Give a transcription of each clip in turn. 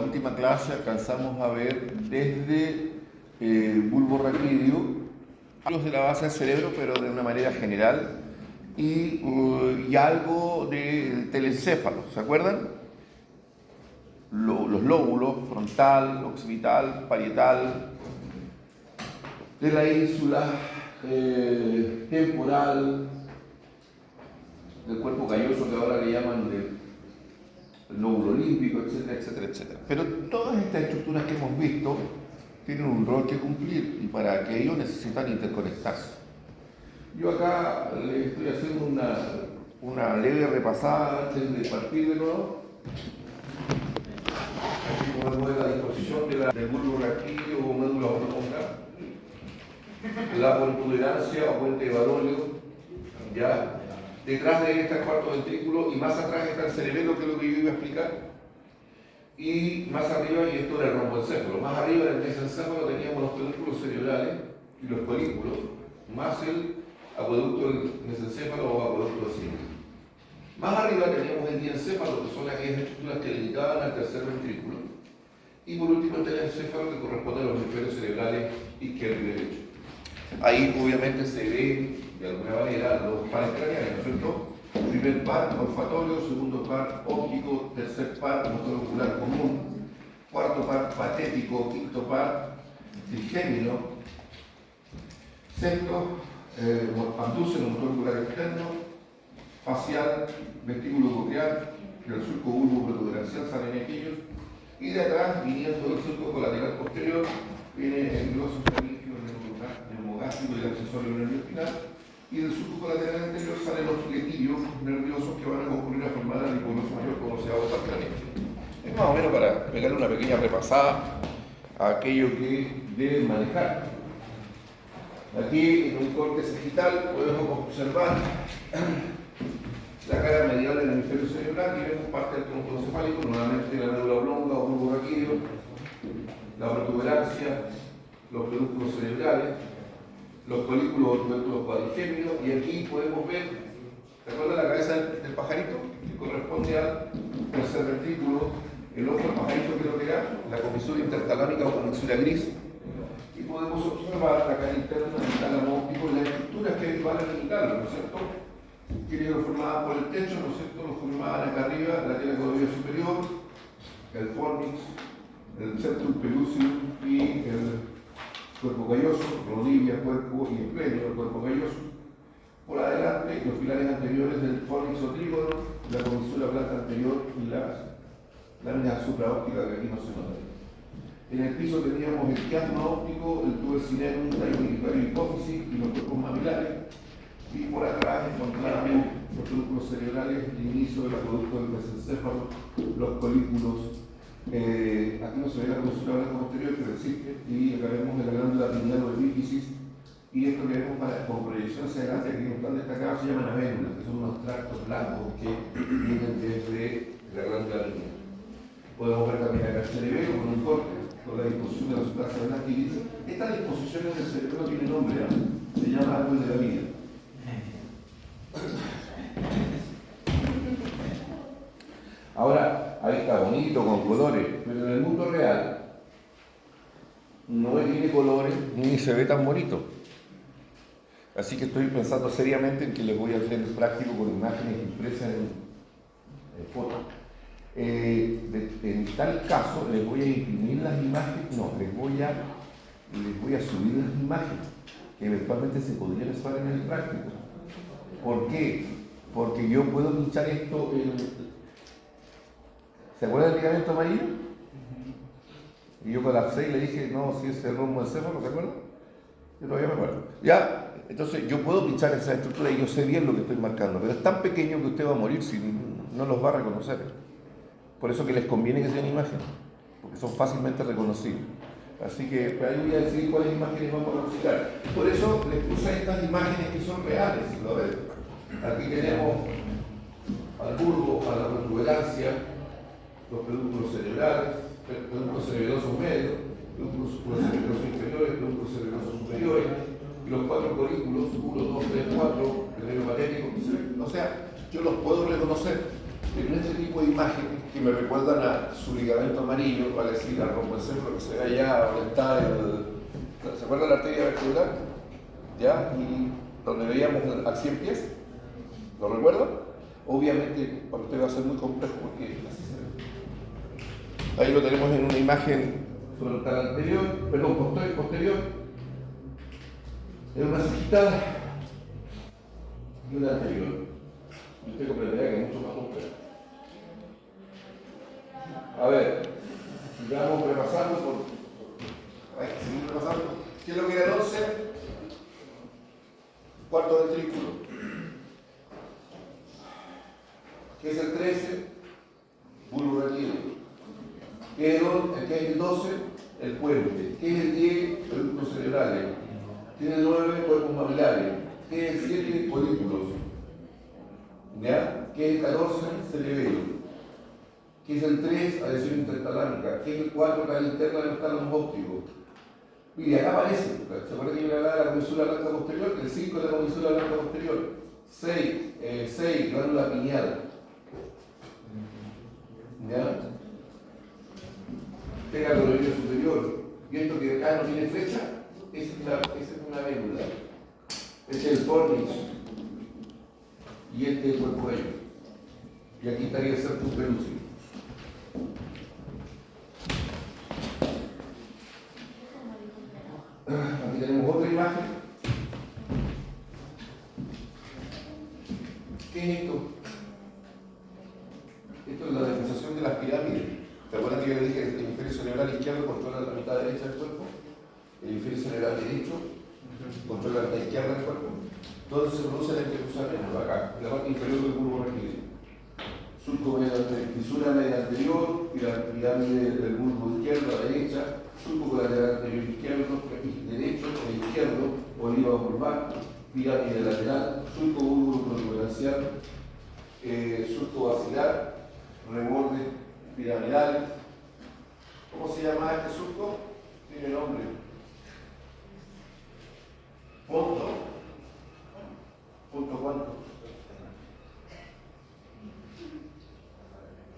última clase alcanzamos a ver desde bulbo raquídeo, algo de la base del cerebro, pero de una manera general, y algo de telencéfalo, ¿se acuerdan? Los lóbulos, frontal, occipital, parietal, de la ínsula, temporal, del cuerpo calloso que ahora le llaman el lóbulo límbico, etcétera, etcétera, etcétera. Pero todas estas estructuras que hemos visto tienen un rol que cumplir y para que ello necesitan interconectarse. Yo acá le estoy haciendo una leve repasada antes de partir de nuevo. Aquí podemos ver la disposición del bulbo raquídeo o médula oblonga, la protuberancia o puente de Barolio, ya. Detrás de él está el cuarto ventrículo y más atrás está el cerebelo, que es lo que yo iba a explicar. Y más arriba, y esto era el romboencéfalo, más arriba del mesencéfalo teníamos los pedúnculos cerebrales y los colículos, más el acueducto del mesencéfalo o acueducto del cine. Más arriba teníamos el diencéfalo, que son aquellas estructuras que limitaban al tercer ventrículo. Y por último el telencéfalo, que corresponde a los hemisferios cerebrales izquierdo y derecho. Ahí obviamente se ve de alguna manera los pares craneales, ¿no es cierto? Primer par olfatorio, segundo par óptico, tercer par motor ocular común, cuarto par patético, quinto par trigémino, sexto abdúceno, motor ocular externo, facial, vestíbulo coclear, el surco bulbo protuberancial, salen aquellos, y de atrás, viniendo del surco colateral posterior, viene el gloso faríngeo, el neumogástrico y el accesorio nervio espinal, y del surco colateral anterior salen los filetillos nerviosos que van a concurrir a formar la hipoglosia mayor como se va a craneal. Es más o menos para pegarle una pequeña repasada a aquello que deben manejar. Aquí en un corte sagital podemos observar la cara medial del hemisferio cerebral y vemos parte del tronco encefálico, nuevamente la médula oblonga o bulbo raquídeo, la protuberancia, los pedúnculos cerebrales, los colículos o tubérculos cuadrigéminos, y aquí podemos ver, ¿se acuerdan la cabeza del pajarito? Que corresponde al tercer ventrículo, el ojo del pajarito que lo que era, la comisura intertalámica o comisura gris, y podemos observar la cara interna del tálamo óptico y las estructuras que van a limitarlo, ¿no es cierto? Que lo formaban por el techo, ¿no es cierto? Lo formaban acá arriba, la tela caudilla superior, el fornix, el septum pellucidum y el cuerpo calloso, rodilla, cuerpo y esplenio del cuerpo calloso. Por adelante, los pilares anteriores del fornix o trígono, la comisura planta anterior y las láminas supraópticas que aquí no se notan. En el piso teníamos el quiasma óptico, el tubo cinerum, tallo unitario hipófisis y los cuerpos mamilares. Y por atrás encontramos los pedúnculos cerebrales, el inicio del acueducto del mesencéfalo, los colículos. Aquí no se ve la comisura blanca posterior, pero existe, y acá vemos la glándula pineal o epífisis, y esto que vemos con proyección hacia adelante, que no están destacados, se llaman avénulas, que son unos tractos blancos que vienen desde la glándula pineal. Podemos ver también acá el cerebelo con un corte, con la disposición de la sustancia blanca, y dice, estas disposiciones del cerebro tienen nombre, ¿no? Se llama árbol de la vida. Ahora, ahí está bonito, con colores, pero en el mundo real no tiene colores ni se ve tan bonito. Así que estoy pensando seriamente en que les voy a hacer el práctico con imágenes impresas en fotos. En tal caso, les voy a imprimir las imágenes, no, les voy a subir las imágenes, que eventualmente se podrían usar en el práctico. ¿Por qué? Porque yo puedo pinchar esto en... ¿Se acuerdan del ligamento amarillo? Y yo colapsé y le dije, no, si es el romboencéfalo, ¿se acuerdan? Yo todavía me acuerdo. Ya, entonces yo puedo pinchar esa estructura y yo sé bien lo que estoy marcando, pero es tan pequeño que usted va a morir si no los va a reconocer. Por eso que les conviene que sean imágenes, porque son fácilmente reconocibles. Así que ahí voy a decir cuáles imágenes vamos a considerar. Por eso les puse estas imágenes que son reales, ¿lo ven? Aquí tenemos al bulbo, a la protuberancia, los pedúnculos cerebrales, pedúnculos cerebrosos medios, pedúnculos cerebrosos inferiores, pedúnculos cerebrosos superiores, y los cuatro colículos, 1, 2, 3, 4, el nervio patético. O sea, yo los puedo reconocer, pero en este tipo de imágenes, que que me recuerdan a su ligamento amarillo, vale decir, al romboencéfalo que se ve allá donde está ¿se acuerdan la arteria vertebral? ¿Ya? Y donde veíamos al 100 pies, ¿lo recuerdan? Obviamente para usted va a ser muy complejo porque así se ve. Ahí lo tenemos en una imagen frontal anterior, perdón, posterior. En una cejita y una anterior. Y usted comprenderá que es mucho más complejo. A ver, sigamos repasando hay que seguir repasando. ¿Qué es lo que era el 11? Cuarto ventrículo. ¿Qué es el 13? Bulbo raquídeo. ¿Qué es el 12? El puente. ¿Qué es el 10? Pedúnculos cerebrales. ¿Qué es el 9? Cuerpos mamilares. ¿Qué es el 7? Folículos. ¿Ya? ¿Qué es el 14? Cerebelo. ¿Qué es el 3? Adhesión intertalámica. ¿Qué es el 4? Cavidad interna de los tálamos ópticos. Y acá aparece, ¿se acuerdan que yo le hablaba de la comisura blanca posterior? El 5 es la comisura blanca posterior. 6, glándula pineal. ¿Ya? Pega el oído superior. Y esto que acá no tiene flecha, esa es una médula. Este es el fornix. Y este es el cuerpo ello. Y aquí estaría el septum pelúcido. Aquí tenemos otra imagen. ¿Qué es esto? Esto es la demostración de las pirámides. ¿Se acuerdan que yo dije que el hemisferio cerebral izquierdo controla la mitad derecha del cuerpo? El hemisferio cerebral derecho controla la mitad izquierda del cuerpo. Entonces se produce el entrecruzamiento acá, en la parte inferior del bulbo raquídeo. Surco fisura media anterior, pirámide del bulbo izquierdo a la derecha, surco colateral anterior izquierdo, derecho o izquierdo, oliva vulvar, pirámide lateral, surco bulbo protuberancial, surco basilar, reborde piramidal. ¿Cómo se llama este surco? Tiene nombre. Punto. ¿Punto cuánto?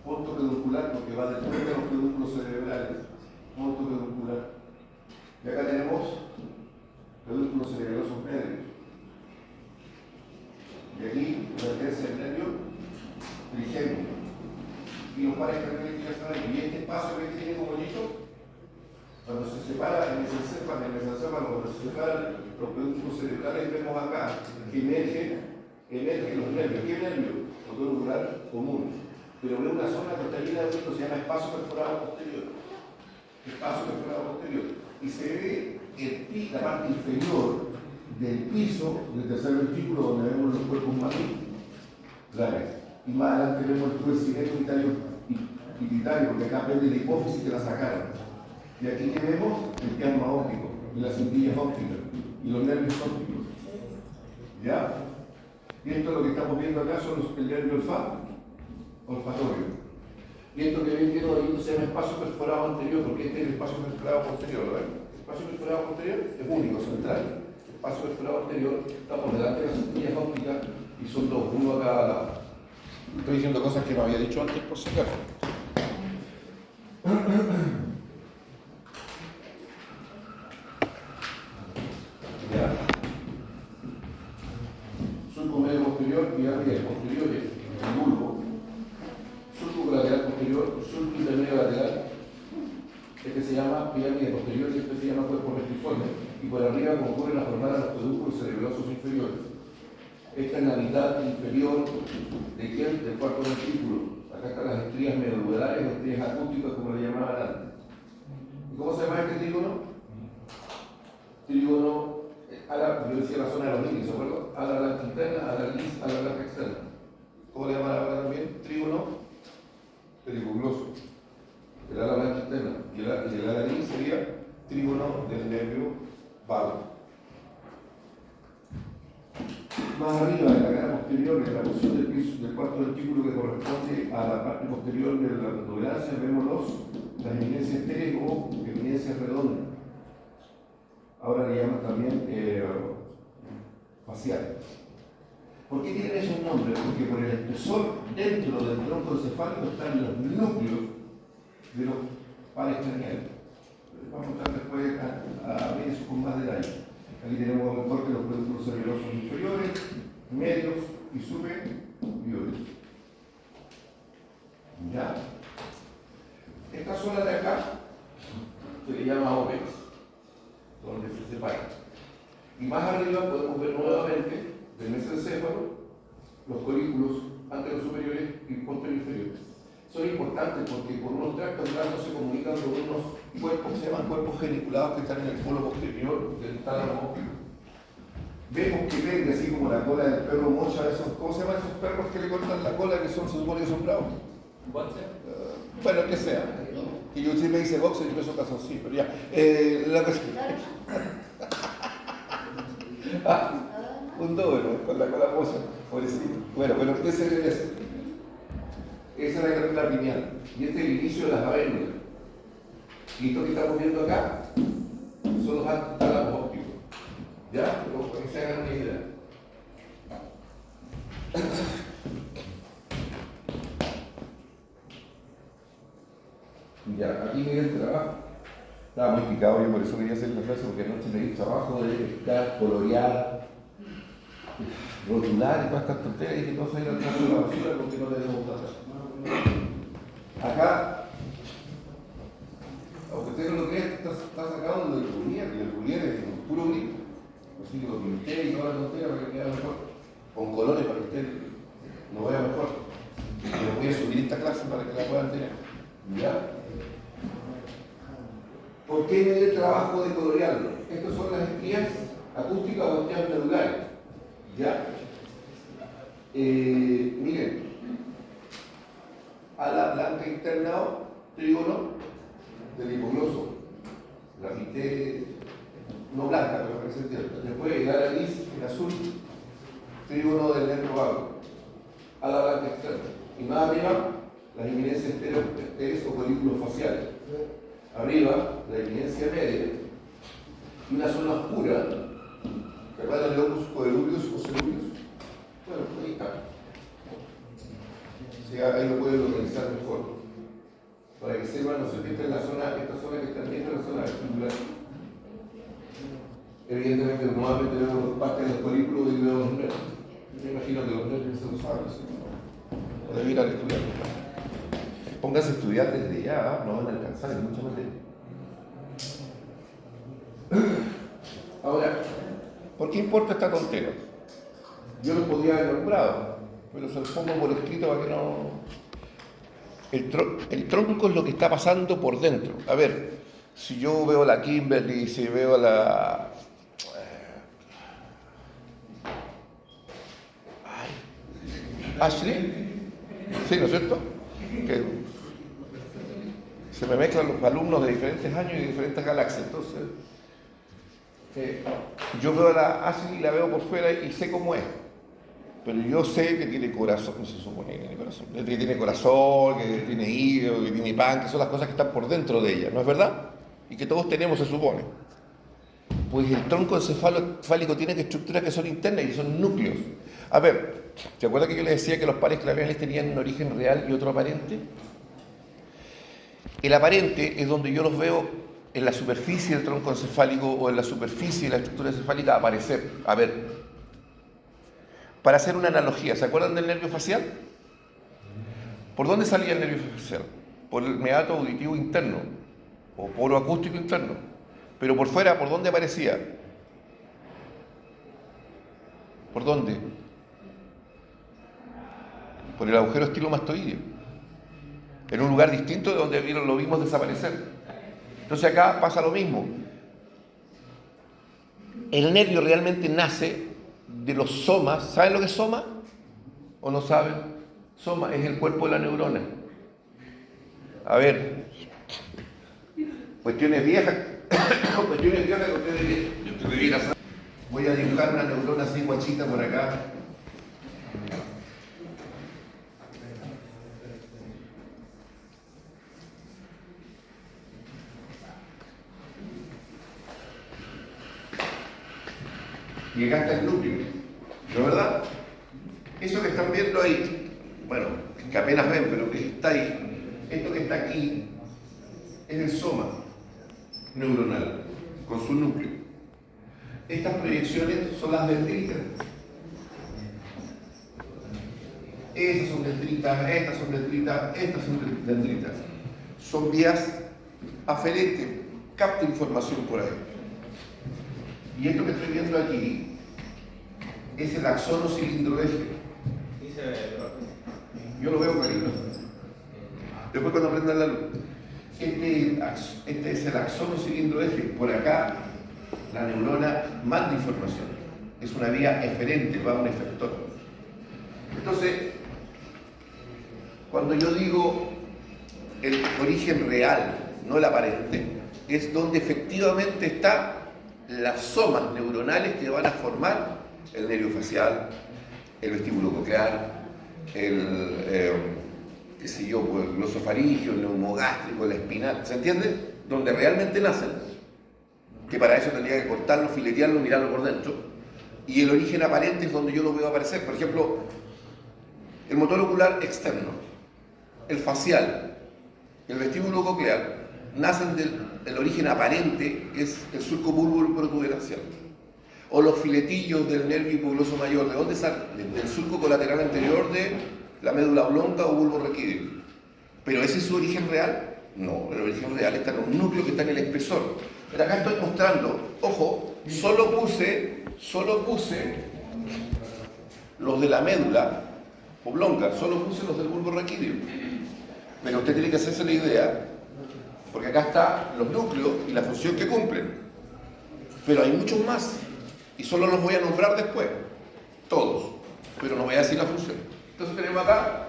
Punto peduncular, porque va después de los pedúnculos cerebrales. Punto peduncular. Y acá tenemos pedúnculos cerebrosos medios. Y aquí, la tercera del nervio trigémino. Y los pares características están. Y este espacio que tiene como hoyito, cuando se separa el mesencéfalo, cuando se separan los pedúnculos cerebrales, vemos acá que emergen los nervios. ¿Qué nervio? Motor neural común. Pero ve una zona que está llena de hoyitos, se llama espacio perforado posterior. Espacio perforado posterior. Y se ve la parte inferior del piso del tercer ventrículo, donde vemos los cuerpos mamíferos. Y más adelante vemos el tubo cineto pituitario, porque acá vende la hipófisis que la sacaron. Y aquí tenemos el quiasma óptico, y las cintillas ópticas, y los nervios ópticos. ¿Ya? Y esto lo que estamos viendo acá son el nervio olfatorio. Y esto que ven lleno de hoyitos se llama espacio perforado anterior, porque este es el espacio perforado posterior. ¿Ven? El espacio perforado posterior es único, central. El espacio perforado anterior está por delante de las cintillas ópticas y son dos, uno a cada lado. Estoy diciendo cosas que no había dicho antes por si acaso. Ya. Surco medio posterior, pirámides posteriores, el bulbo. Surco lateral posterior, surco intermedio lateral. Este se llama pirámide posterior y este se llama cuerpo restiforme. Y por arriba concurren a formar a los pedúnculos cerebrosos inferiores. Esta es la mitad inferior de quién? Del cuarto ventrículo. Acá están las estrías medulares o estrías acústicas, como le llamaban antes. ¿Y cómo se llama este trígono? Trígono, yo decía la zona de los límites, ¿se acuerdan? Ala blanca interna, ala gris, ala blanca externa. ¿Cómo le llaman ahora también? Trígono pericugloso. El ala blanca interna. Y el ala gris sería trígono del nervio vago. Más arriba, en la cara posterior, en la posición del piso del cuarto ventrículo que corresponde a la parte posterior de la protuberancia, vemos las eminencias T o eminencias redondas. Ahora le llaman también facial. ¿Por qué tienen esos nombres? Porque por el espesor dentro del tronco encefálico están los núcleos de los pares craneales. Vamos a entrar después a ver eso con más detalle. Aquí tenemos mejor que los productos cerebrosos inferiores, medios y superiores. ¿Ya? Esta zona de acá se le llama ópex, donde se separa. Y más arriba podemos ver nuevamente del mesencéfalo los colículos anteriores superiores y posteriores inferiores. Son importantes porque por unos tractos blandos se comunican con unos cuerpos que se llaman cuerpos geniculados que están en el polo posterior del tálamo. Vemos que pende así como la cola del perro mocha, esos, ¿cómo se llaman esos perros que le cortan la cola que son, se supone que son bravos? ¿Boxer? Bueno, que sea. Y yo sí me dice boxer y peso caso sí, pero ya. La cosa... un doble, con la cola mocha, pobrecito. Bueno, ese es ese. Esa es la glándula pineal. Y este es el inicio de las avénulas. Y esto que estamos viendo acá son los tálamos ópticos. ¿Ya? Pero para que se hagan una idea. Ya, aquí me dio el trabajo. Estaba muy picado, yo por eso quería hacer la clase, porque anoche me di trabajo de pescar, colorear, rotular y todas estas tonterías, y que todo se iba al trabajo de la basura porque no tenemos plata. Acá, aunque ustedes no lo crean, está sacado del Bullier, y el Bullier es un puro brillo. Así que lo pinté y toda la tontería para que quede mejor. Con colores para que ustedes lo vean mejor. Y lo voy a subir esta clase para que la puedan tener. ¿Ya? ¿Por qué me dio el trabajo de colorearlo? Estas son las estrías acústicas o estrías medulares. ¿Ya? Miren, a la blanca interna trígono del hipogloso. La pinté no blanca, pero parece cierto. Después la nariz en azul, trígono del nervio vago. A la blanca externa. Y más arriba, las eminencias esteres o colículos faciales. Arriba, la eminencia media. Y una zona oscura, ¿verdad? De locus coeruleus o ceruleus. Bueno, ahí está. O sea, ahí lo pueden localizar mejor. Para que sepan, no se esta es la zona, esta zona que está dentro de la zona vestibular. Evidentemente, nuevamente vemos parte de los colículos y vemos los nervios. Me imagino que los nervios se usaban, o debe ir al estudiar. Pónganse a estudiar desde ya, no van a alcanzar en mucha materia. Ahora, ¿por qué importa esta tontera? Yo lo podría haber nombrado, pero se lo pongo por escrito para que no... El tronco es lo que está pasando por dentro. A ver, si yo veo a la Kimberly, si veo a la... Ashley, sí, ¿no es cierto? Que se me mezclan los alumnos de diferentes años y de diferentes galaxias. Entonces, yo veo a la Ashley y la veo por fuera y sé cómo es. Pero yo sé que tiene corazón, no se supone que tiene corazón, que tiene corazón, que tiene hígado, que tiene pan, que son las cosas que están por dentro de ella, ¿no es verdad? Y que todos tenemos, se supone. Pues el tronco encefálico tiene estructuras que son internas y son núcleos. A ver, ¿se acuerda que yo les decía que los pares craneales tenían un origen real y otro aparente? El aparente es donde yo los veo en la superficie del tronco encefálico o en la superficie de la estructura encefálica aparecer. A ver, para hacer una analogía, ¿se acuerdan del nervio facial? ¿Por dónde salía el nervio facial? Por el meato auditivo interno o polo acústico interno. Pero por fuera, ¿por dónde aparecía? ¿Por dónde? Por el agujero estilomastoideo. En un lugar distinto de donde lo vimos desaparecer. Entonces acá pasa lo mismo. El nervio realmente nace de los somas. ¿Saben lo que es soma? ¿O no saben? Soma es el cuerpo de la neurona. A ver, cuestiones viejas que ustedes debieran saber. Voy a dibujar una neurona así guachita por acá. Y acá está el núcleo, ¿no es verdad? Eso que están viendo ahí, bueno, que apenas ven, pero que está ahí, esto que está aquí, es el soma neuronal, con su núcleo. Estas proyecciones son las dendritas. Esas son dendritas, estas son dendritas, estas son dendritas. Son vías aferentes, capta información por ahí. Y esto que estoy viendo aquí es el axono cilindroeje. Yo lo veo clarito. Después cuando prendan la luz. Este es el axono cilindroeje. Por acá la neurona manda información. Es una vía eferente, va a un efector. Entonces, cuando yo digo el origen real, no el aparente, es donde efectivamente están las somas neuronales que van a formar el nervio facial, el vestíbulo coclear, qué sé yo, pues, el glosofaringio, el neumogástrico, el espinal, ¿se entiende? Donde realmente nacen, que para eso tendría que cortarlo, filetearlo, mirarlo por dentro, y el origen aparente es donde yo lo veo aparecer. Por ejemplo, el motor ocular externo, el facial, el vestíbulo coclear, nacen del origen aparente, es el surco bulbo protuberancial. O los filetillos del nervio hipogloso mayor, ¿de dónde salen? Del surco colateral anterior de la médula oblonga o bulbo raquídeo. ¿Pero ese es su origen real? No, el origen real está en un núcleo que está en el espesor. Pero acá estoy mostrando, ojo, solo puse los de la médula oblonga, solo puse los del bulbo raquídeo. Pero usted tiene que hacerse la idea, porque acá están los núcleos y la función que cumplen. Pero hay muchos más, y solo los voy a nombrar después, todos, pero no voy a decir la función. Entonces tenemos acá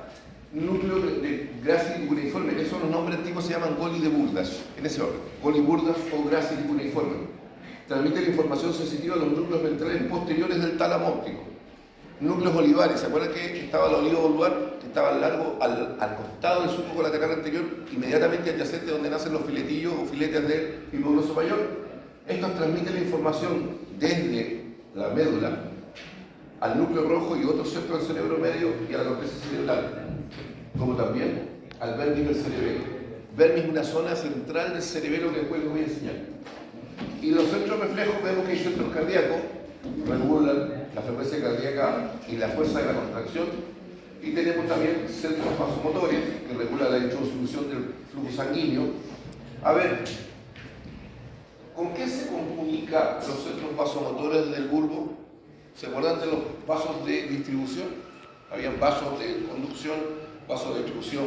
núcleo de Gracil cuneiforme, que son los nombres antiguos, se llaman Goli de Burdas, en ese orden, Goli Burdas o Gracil cuneiforme. Transmite la información sensitiva a los núcleos ventrales posteriores del tálamo óptico. Núcleos olivares, ¿se acuerdan que estaba el olivo vulvar? Que estaba largo al costado del surco colateral anterior, inmediatamente adyacente donde nacen los filetillos o filetes del hipogloso mayor. Estos transmiten la información desde la médula al núcleo rojo y otros centros del cerebro medio y a la corteza cerebral, como también al vermis del cerebelo. Vermis es una zona central del cerebelo que después les voy a enseñar. Y los centros reflejos vemos que hay centros cardíacos, regulan la frecuencia cardíaca y la fuerza de la contracción, y tenemos también centros vasomotores que regulan la distribución del flujo sanguíneo. A ver, ¿con qué se comunican los centros vasomotores del bulbo? ¿Se acuerdan de los vasos de distribución? Habían vasos de conducción, vasos de distribución,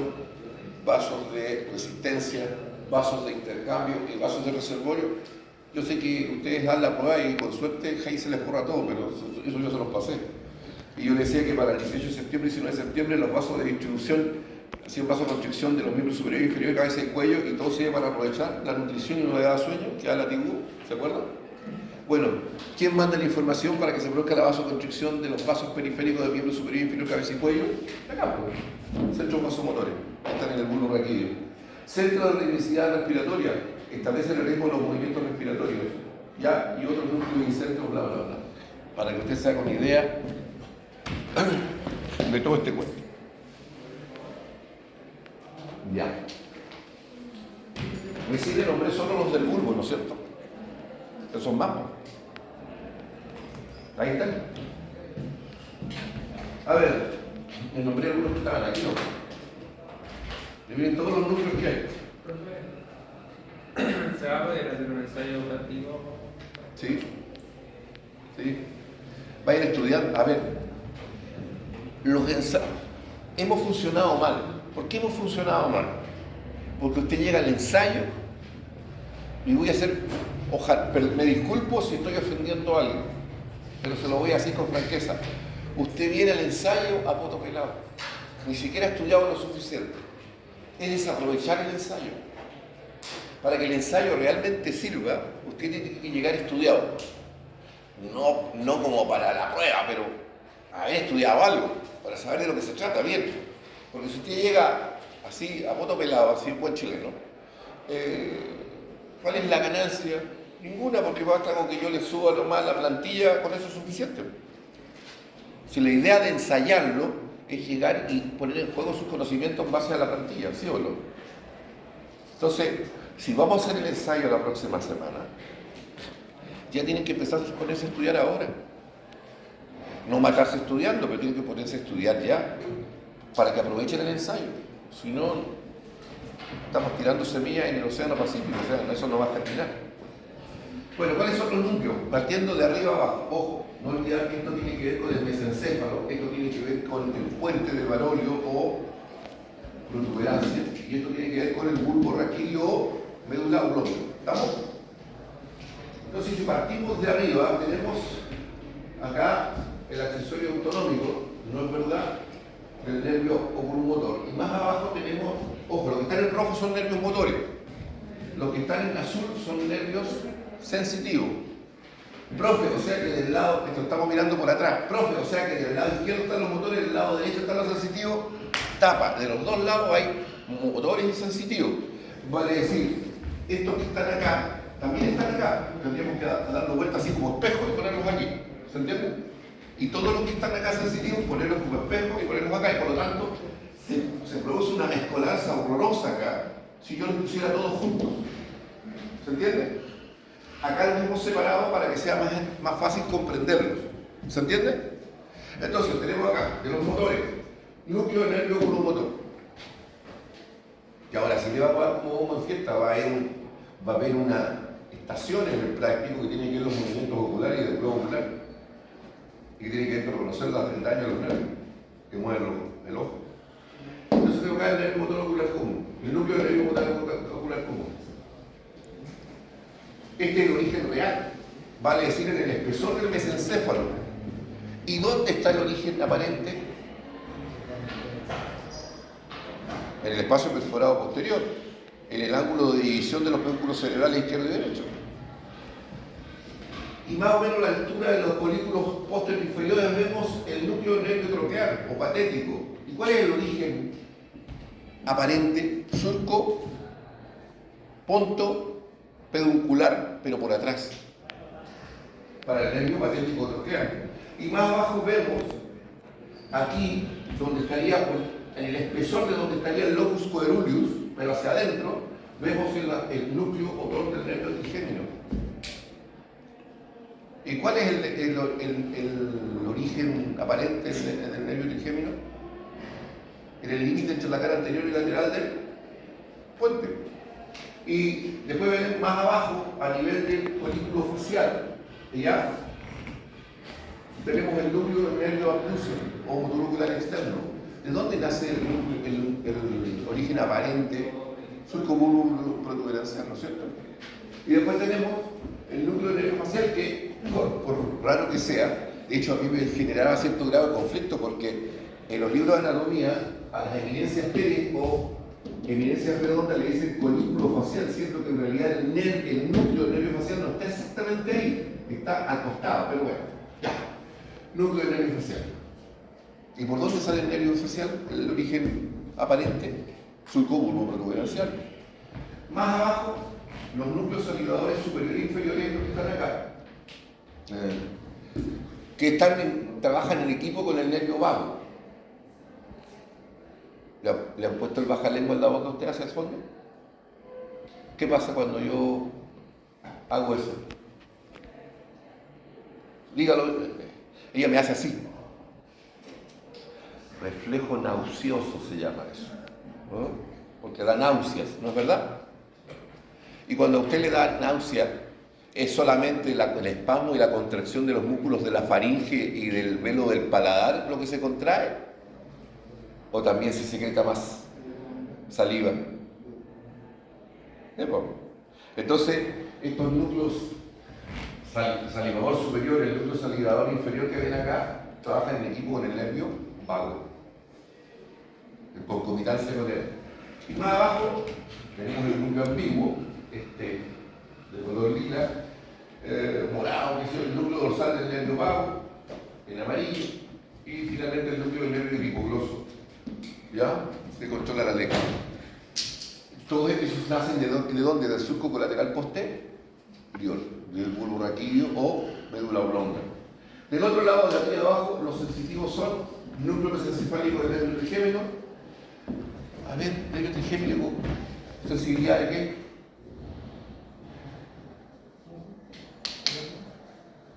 vasos de resistencia, vasos de intercambio y vasos de reservorio. Yo sé que ustedes dan la prueba y con suerte ahí se les borra todo, pero eso yo se los pasé. Y yo decía que para el 18 de septiembre y 19 de septiembre los vasos de distribución hacían vasoconstricción de los miembros superior y inferior, cabeza y cuello, y todo se iba para aprovechar la nutrición y no le daba sueño, que da latigo, ¿se acuerdan? Bueno, ¿quién manda la información para que se produzca la vasoconstricción de los vasos periféricos del miembro superior y inferior, cabeza y cuello? Acá, pues. Centros vasomotores, están en el bulbo raquídeo. Centro de ritmicidad respiratoria, establece el ritmo de los movimientos respiratorios, ya, y otros núcleos y centros, bla, bla, bla. Para que usted se haga una idea de todo este cuento. Ya. Recién nombré solo los del bulbo, ¿no es cierto? Estos son más. Ahí están. A ver, les nombré algunos que estaban aquí, ¿no? Y miren todos los núcleos que hay. ¿Se va a poder hacer un ensayo educativo? Sí. Sí. Vayan a estudiar. A ver, los ensayos. Hemos funcionado mal. ¿Por qué hemos funcionado mal? Porque usted llega al ensayo y voy a hacer, ojalá, me disculpo si estoy ofendiendo a alguien, pero se lo voy a decir con franqueza. Usted viene al ensayo a poto pelado, ni siquiera ha estudiado lo suficiente. Es desaprovechar el ensayo. Para que el ensayo realmente sirva, usted tiene que llegar estudiado. No como para la prueba, pero haber estudiado algo, para saber de lo que se trata bien. Porque si usted llega así, a poto pelado, así un buen chileno, ¿cuál es la ganancia? Ninguna, porque basta con que yo le suba nomás la plantilla, con eso es suficiente. Si la idea de ensayarlo es llegar y poner en juego sus conocimientos en base a la plantilla, ¿sí o no? Entonces, si vamos a hacer el ensayo la próxima semana, ya tienen que empezar a ponerse a estudiar ahora. No matarse estudiando, pero tienen que ponerse a estudiar ya, para que aprovechen el ensayo. Si no, estamos tirando semillas en el Océano Pacífico, o sea, eso no va a terminar. Bueno, ¿cuáles son los núcleos? Partiendo de arriba abajo. Ojo, no olvidar que esto tiene que ver con el mesencéfalo, esto tiene que ver con el puente del varolio o protuberancia, y esto tiene que ver con el bulbo raquídeo o médula oblonga. ¿Estamos? Entonces, si partimos de arriba, tenemos acá el accesorio autonómico, no es verdad, del nervio oculomotor. Y más abajo tenemos, ojo, los que están en rojo son nervios motores, los que están en azul son nervios sensitivos. Profe, o sea que del lado, esto estamos mirando por atrás, profe, o sea que del lado izquierdo están los motores, del lado derecho están los sensitivos, tapa, de los dos lados hay motores y sensitivos. Vale decir, estos que están acá, también están acá, tendríamos que darnos vueltas así como espejos y ponerlos aquí, ¿se entiende? Y todos los que están acá sensitivos, ponerlos como espejos y ponerlos acá, y por lo tanto se produce una mezcolanza horrorosa acá, si yo los pusiera todos juntos, ¿se entiende? Acá los hemos separado para que sea más fácil comprenderlos. ¿Se entiende? Entonces, tenemos acá, de los motores, núcleo nervio oculomotor. Que ahora, si le va a jugar como bombo en fiesta, va a haber una estación en el práctico que tiene que ver los movimientos oculares y del globo ocular. Y tiene que ver con reconocer el daño de los nervios que mueven el ojo. Entonces, tengo acá el nervio motor ocular común, el núcleo del nervio motor ocular común. Este es el origen real, vale decir en el espesor del mesencéfalo. ¿Y dónde está el origen aparente? En el espacio perforado posterior, en el ángulo de división de los pedúnculos cerebrales izquierdo y derecho. Y más o menos a la altura de los folículos posteriores inferiores vemos el núcleo nervio troqueal o patético. ¿Y cuál es el origen aparente? Surco, ponto, peduncular, pero por atrás, para el nervio patético troqueal. Y más abajo vemos, aquí, donde estaría, en el espesor de donde estaría el locus coeruleus, pero hacia adentro, vemos el núcleo otor del nervio trigémino. ¿Y cuál es el origen aparente del nervio trigémino? En el límite entre la cara anterior y lateral del puente. Y después ven más abajo, a nivel del folículo facial, ya tenemos el núcleo del nervio abductor o motor ocular externo. ¿De dónde nace el origen aparente? Surcobulbo protuberancial, ¿no es cierto? Y después tenemos el núcleo del nervio facial que, por raro que sea, de hecho a mí me generaba cierto grado de conflicto porque en los libros de anatomía a las eminencias Pérez o eminencias redondas le dicen colículo facial, siendo que en realidad el núcleo del nervio facial no está exactamente ahí, está al costado, pero bueno, ya. Núcleo del nervio facial. ¿Y por dónde sale el nervio facial? El origen aparente, surcobulbo protuberancial. Más abajo, los núcleos salivadores superiores e inferiores, los que están acá, que trabajan en equipo con el nervio vago. ¿Le han puesto el bajalengua en la boca a usted hacia el fondo? ¿Qué pasa cuando yo hago eso? Dígalo. Ella me hace así. Reflejo nauseoso se llama eso, ¿no? Porque da náuseas, ¿no es verdad? Y cuando a usted le da náusea, ¿es solamente el espasmo y la contracción de los músculos de la faringe y del velo del paladar lo que se contrae? ¿O también se secreta más saliva? Entonces, estos núcleos salivador superior y el núcleo salivador inferior que ven acá trabajan en equipo con el nervio vago, en concomitancia con él. Y más abajo tenemos el núcleo ambiguo, de color lila, morado, que es el núcleo dorsal del nervio vago, en amarillo, y finalmente el núcleo del nervio hipogloso, ¿ya? Que controla la lengua. Todos esos nacen de dónde? Del surco colateral posterior, del bulbo raquídeo o médula oblonga. Del otro lado, de aquí abajo, los sensitivos son núcleo mesencefálico del nervio trigémino. A ver, nervio trigémino, sensibilidad de qué?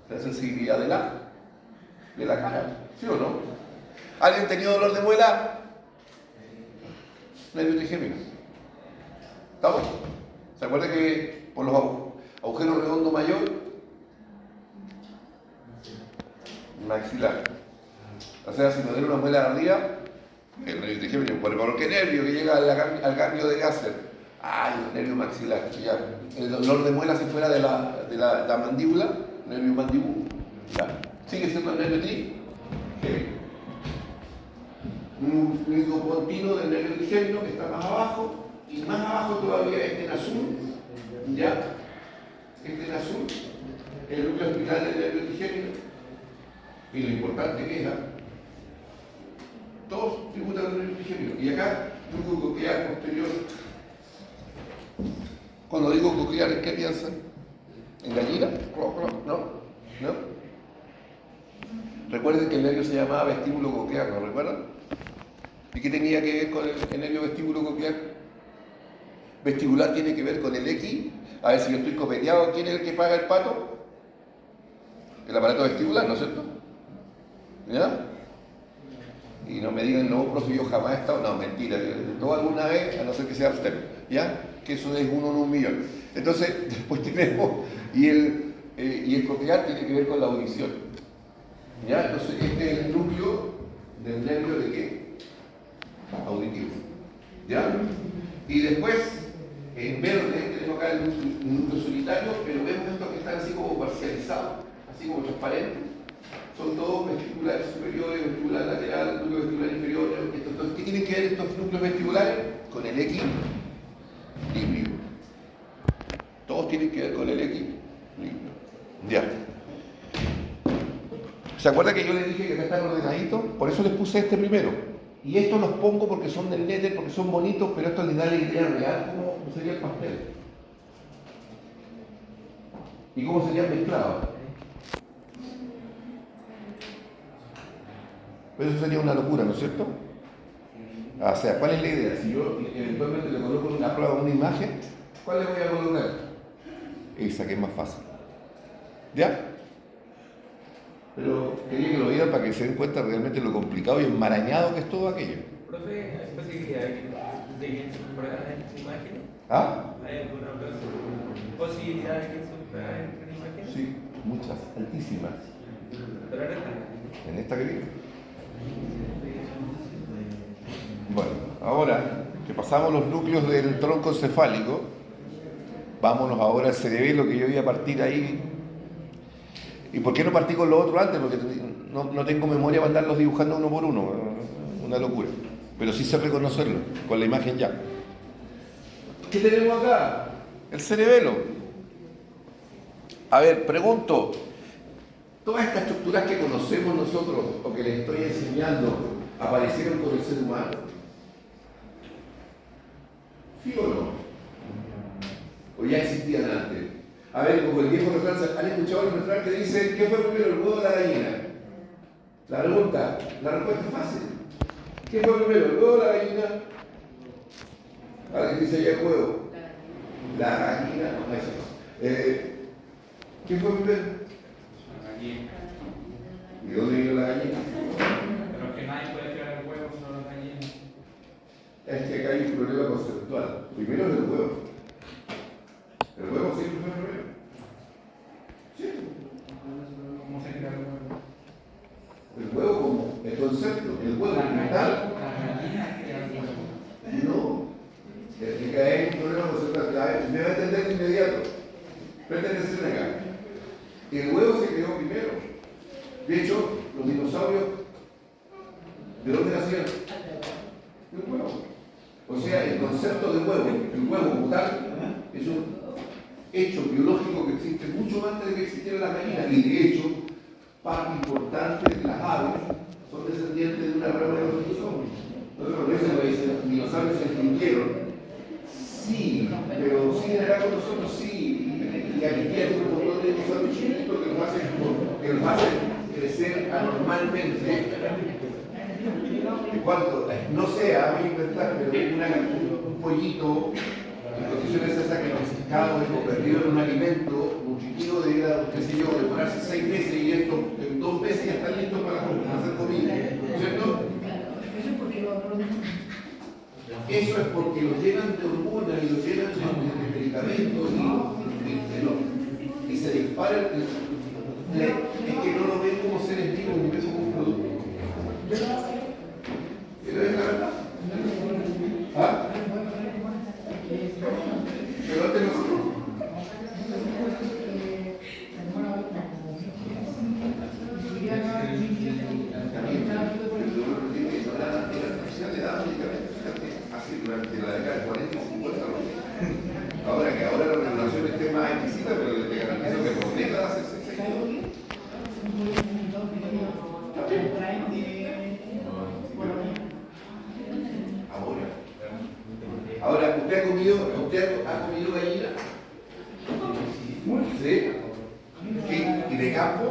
La sensibilidad de la cara, ¿sí o no? ¿Alguien ha tenido dolor de muela? Nervio trigémino. ¿Estamos? ¿Se acuerda que por los agujeros redondos mayor? Maxilar. O sea, si me duele una muela de arriba, el nervio trigémino. ¿Por qué nervio que llega al ganglio de Gasser? Ay, el nervio maxilar. Ya. El dolor de muela si fuera de la mandíbula, nervio mandíbulo. Ya. Sigue siendo el nervio trigémino. Un fluido continuo del nervio trigémino que está más abajo, y más abajo todavía este en azul. Ya. Este en azul, el núcleo espinal del nervio trigémino. Y lo importante que es, todos tributan al nervio trigémino. Y acá, núcleo coclear posterior. Cuando digo coclear, ¿qué piensan? ¿En gallina? ¿No? Recuerden que el nervio se llamaba vestíbulo coclear, ¿no recuerdan? ¿Y qué tenía que ver con el nervio vestíbulo coclear? Vestibular tiene que ver con el X. A ver si yo estoy copeteado, ¿quién es el que paga el pato? El aparato vestibular, ¿no es cierto? ¿Ya? Y no me digan, no, profe, yo jamás he estado. No, mentira, todo alguna vez, a no ser que sea usted, ¿ya? Que eso es 1 en 1.000.000. Entonces, después tenemos, y el coclear tiene que ver con la audición, ¿ya? Entonces, este es el núcleo del nervio de qué? Auditivo, ¿ya? Y después, en verde, tenemos acá el núcleo solitario, pero vemos estos que están así como parcializados, así como transparentes. Son todos vesticulares superiores, vestibular lateral, núcleo vestibular inferior. Entonces, ¿qué tienen que ver estos núcleos vestibulares? Con el equilibrio. Todos tienen que ver con el equilibrio. Ya. ¿Se acuerda que yo les dije que acá están ordenaditos? Por eso les puse este primero. Y estos los pongo porque son del Nether, porque son bonitos, pero esto les da la idea real cómo sería el pastel. Y cómo serían mezclados. Pero eso sería una locura, ¿no es cierto? O sea, ¿cuál es la idea? Si yo eventualmente le coloco una prueba, una imagen, ¿cuál le voy a colocar? Esa que es más fácil. ¿Ya? Pero quería que lo vieran para que se den cuenta realmente lo complicado y enmarañado que es todo aquello. Profe, ¿hay posibilidad de que se comprueben en imágenes? ¿Ah? ¿Hay alguna posibilidad de que se comprueben en imágenes? Sí, muchas, altísimas. Pero en esta. ¿En esta que viene? Bueno, ahora que pasamos los núcleos del tronco encefálico, vámonos ahora al cerebelo, que yo voy a partir ahí. ¿Y por qué no partí con lo otro antes? Porque no tengo memoria para andarlos dibujando uno por uno, una locura. Pero sí sé reconocerlo, con la imagen ya. ¿Qué tenemos acá? El cerebelo. A ver, pregunto, ¿todas estas estructuras que conocemos nosotros, o que les estoy enseñando, aparecieron con el ser humano? ¿Sí o no? ¿O ya existían antes? A ver, como el viejo refrán, ¿han escuchado el refrán que dice ¿qué fue primero, el huevo o la gallina? La pregunta, la respuesta es fácil. ¿Qué fue primero, el huevo o la gallina? Alguien dice ya el huevo. La gallina, no, eso no. ¿Qué fue primero? La gallina. ¿Y dónde vino la gallina? Pero que nadie puede crear el huevo sino las gallinas. Es que acá hay un problema conceptual. Primero es el huevo. ¿El huevo siempre fue primero? Sí. ¿Cómo se crea el huevo? El huevo como el concepto, el huevo como tal. La gallina crea el huevo. No. Es que hay un problema conceptual. A ver, me va a entender de inmediato. Presta atención acá. El huevo se creó primero. De hecho, los dinosaurios, ¿de dónde nacieron? De un huevo. O sea, el concepto de huevo, el huevo como tal, es un hecho biológico que existe mucho antes de que existieran las gallinas. Y de hecho, parte importante de las aves son descendientes de una rama de los dinosaurios. Entonces, por eso los dinosaurios se extinguieron. Sí, pero siguen acá con nosotros, sí. Y aquí hay un montón de dinosaurios chiquitos que nos hacen crecer anormalmente, cuando, no sea, voy a inventar, pero un pollito en condiciones esas que domesticado y convertido en un alimento nutritivo debiera, qué sé yo, demorarse 6 meses y esto en 2 meses ya está listo para hacer comida, ¿cierto? Eso es porque lo llenan de hormonas y lo llenan de medicamentos y se dispara es que no lo ven como seres vivos ni ven como un producto. ¿Pero es la verdad? ¿Ah? ¿Pero antes nosotros? Durante la década de 40 y 50 ahora que ahora la regulación esté más exquisita, pero te garantizo que por décadas se seguido. Ahora, ¿usted ha comido gallina? ¿Sí? ¿Y de campo?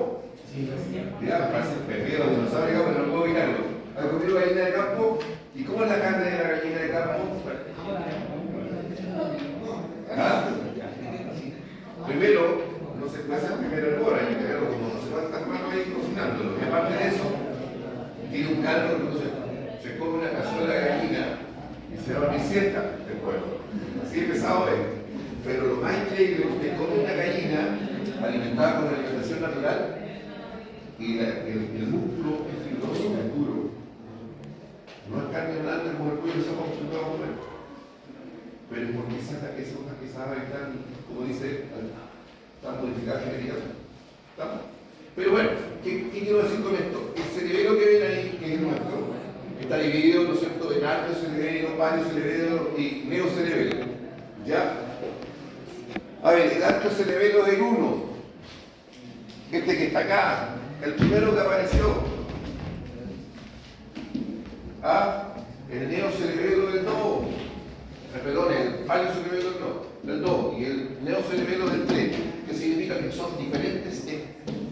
Mira, parece perdido los dinosaurios, pero no puedo evitarlo. ¿Ha comido gallina de campo? ¿Y cómo es la carne de la gallina de campo? ¿Ah? Primero, no se puede hacer primero el bora, hay que tenerlo como no se va a estar malo ahí cocinándolo. Y aparte de eso, tiene un caldo, entonces se come una cazuela de gallina y se va a bicicleta del pueblo. Así de pesado es. Pero lo más increíble es que come una gallina alimentada con alimentación natural y el músculo es fibroso, es duro. No es carne blanda como el pollo que se ha acostumbrado a comer. Pero es porque esas aves están, como dice, están modificadas genéticamente. Pero bueno, ¿qué quiero decir con esto? El cerebelo que ven ahí, que es nuestro, está dividido, ¿no es cierto?, en arqueocerebelo, pariocerebelo y neocerebelo. ¿Ya? A ver, el arqueocerebelo es uno. Este que está acá, el primero que apareció. El neocerebelo del 2, perdón, el pariocerebelo del 2 y el neocerebelo del 3, que significa que son diferentes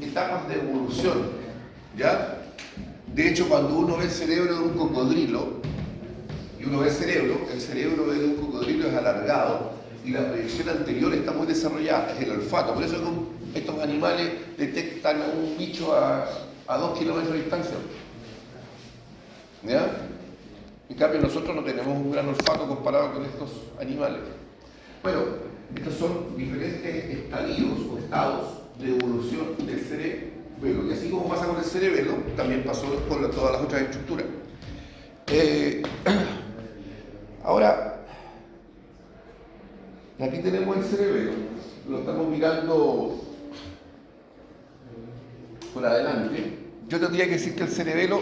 etapas de evolución, ¿ya? De hecho, cuando uno ve el cerebro de un cocodrilo, y uno ve el cerebro de un cocodrilo es alargado y la proyección anterior está muy desarrollada, es el olfato, por eso estos animales detectan a un bicho a 2 kilómetros de distancia. ¿Ya? En cambio nosotros no tenemos un gran olfato comparado con estos animales. Bueno, estos son diferentes estadios o estados de evolución del cerebelo. Y así como pasa con el cerebelo, también pasó con todas las otras estructuras. Ahora, aquí tenemos el cerebelo. Lo estamos mirando por adelante. Yo tendría que decir que el cerebelo,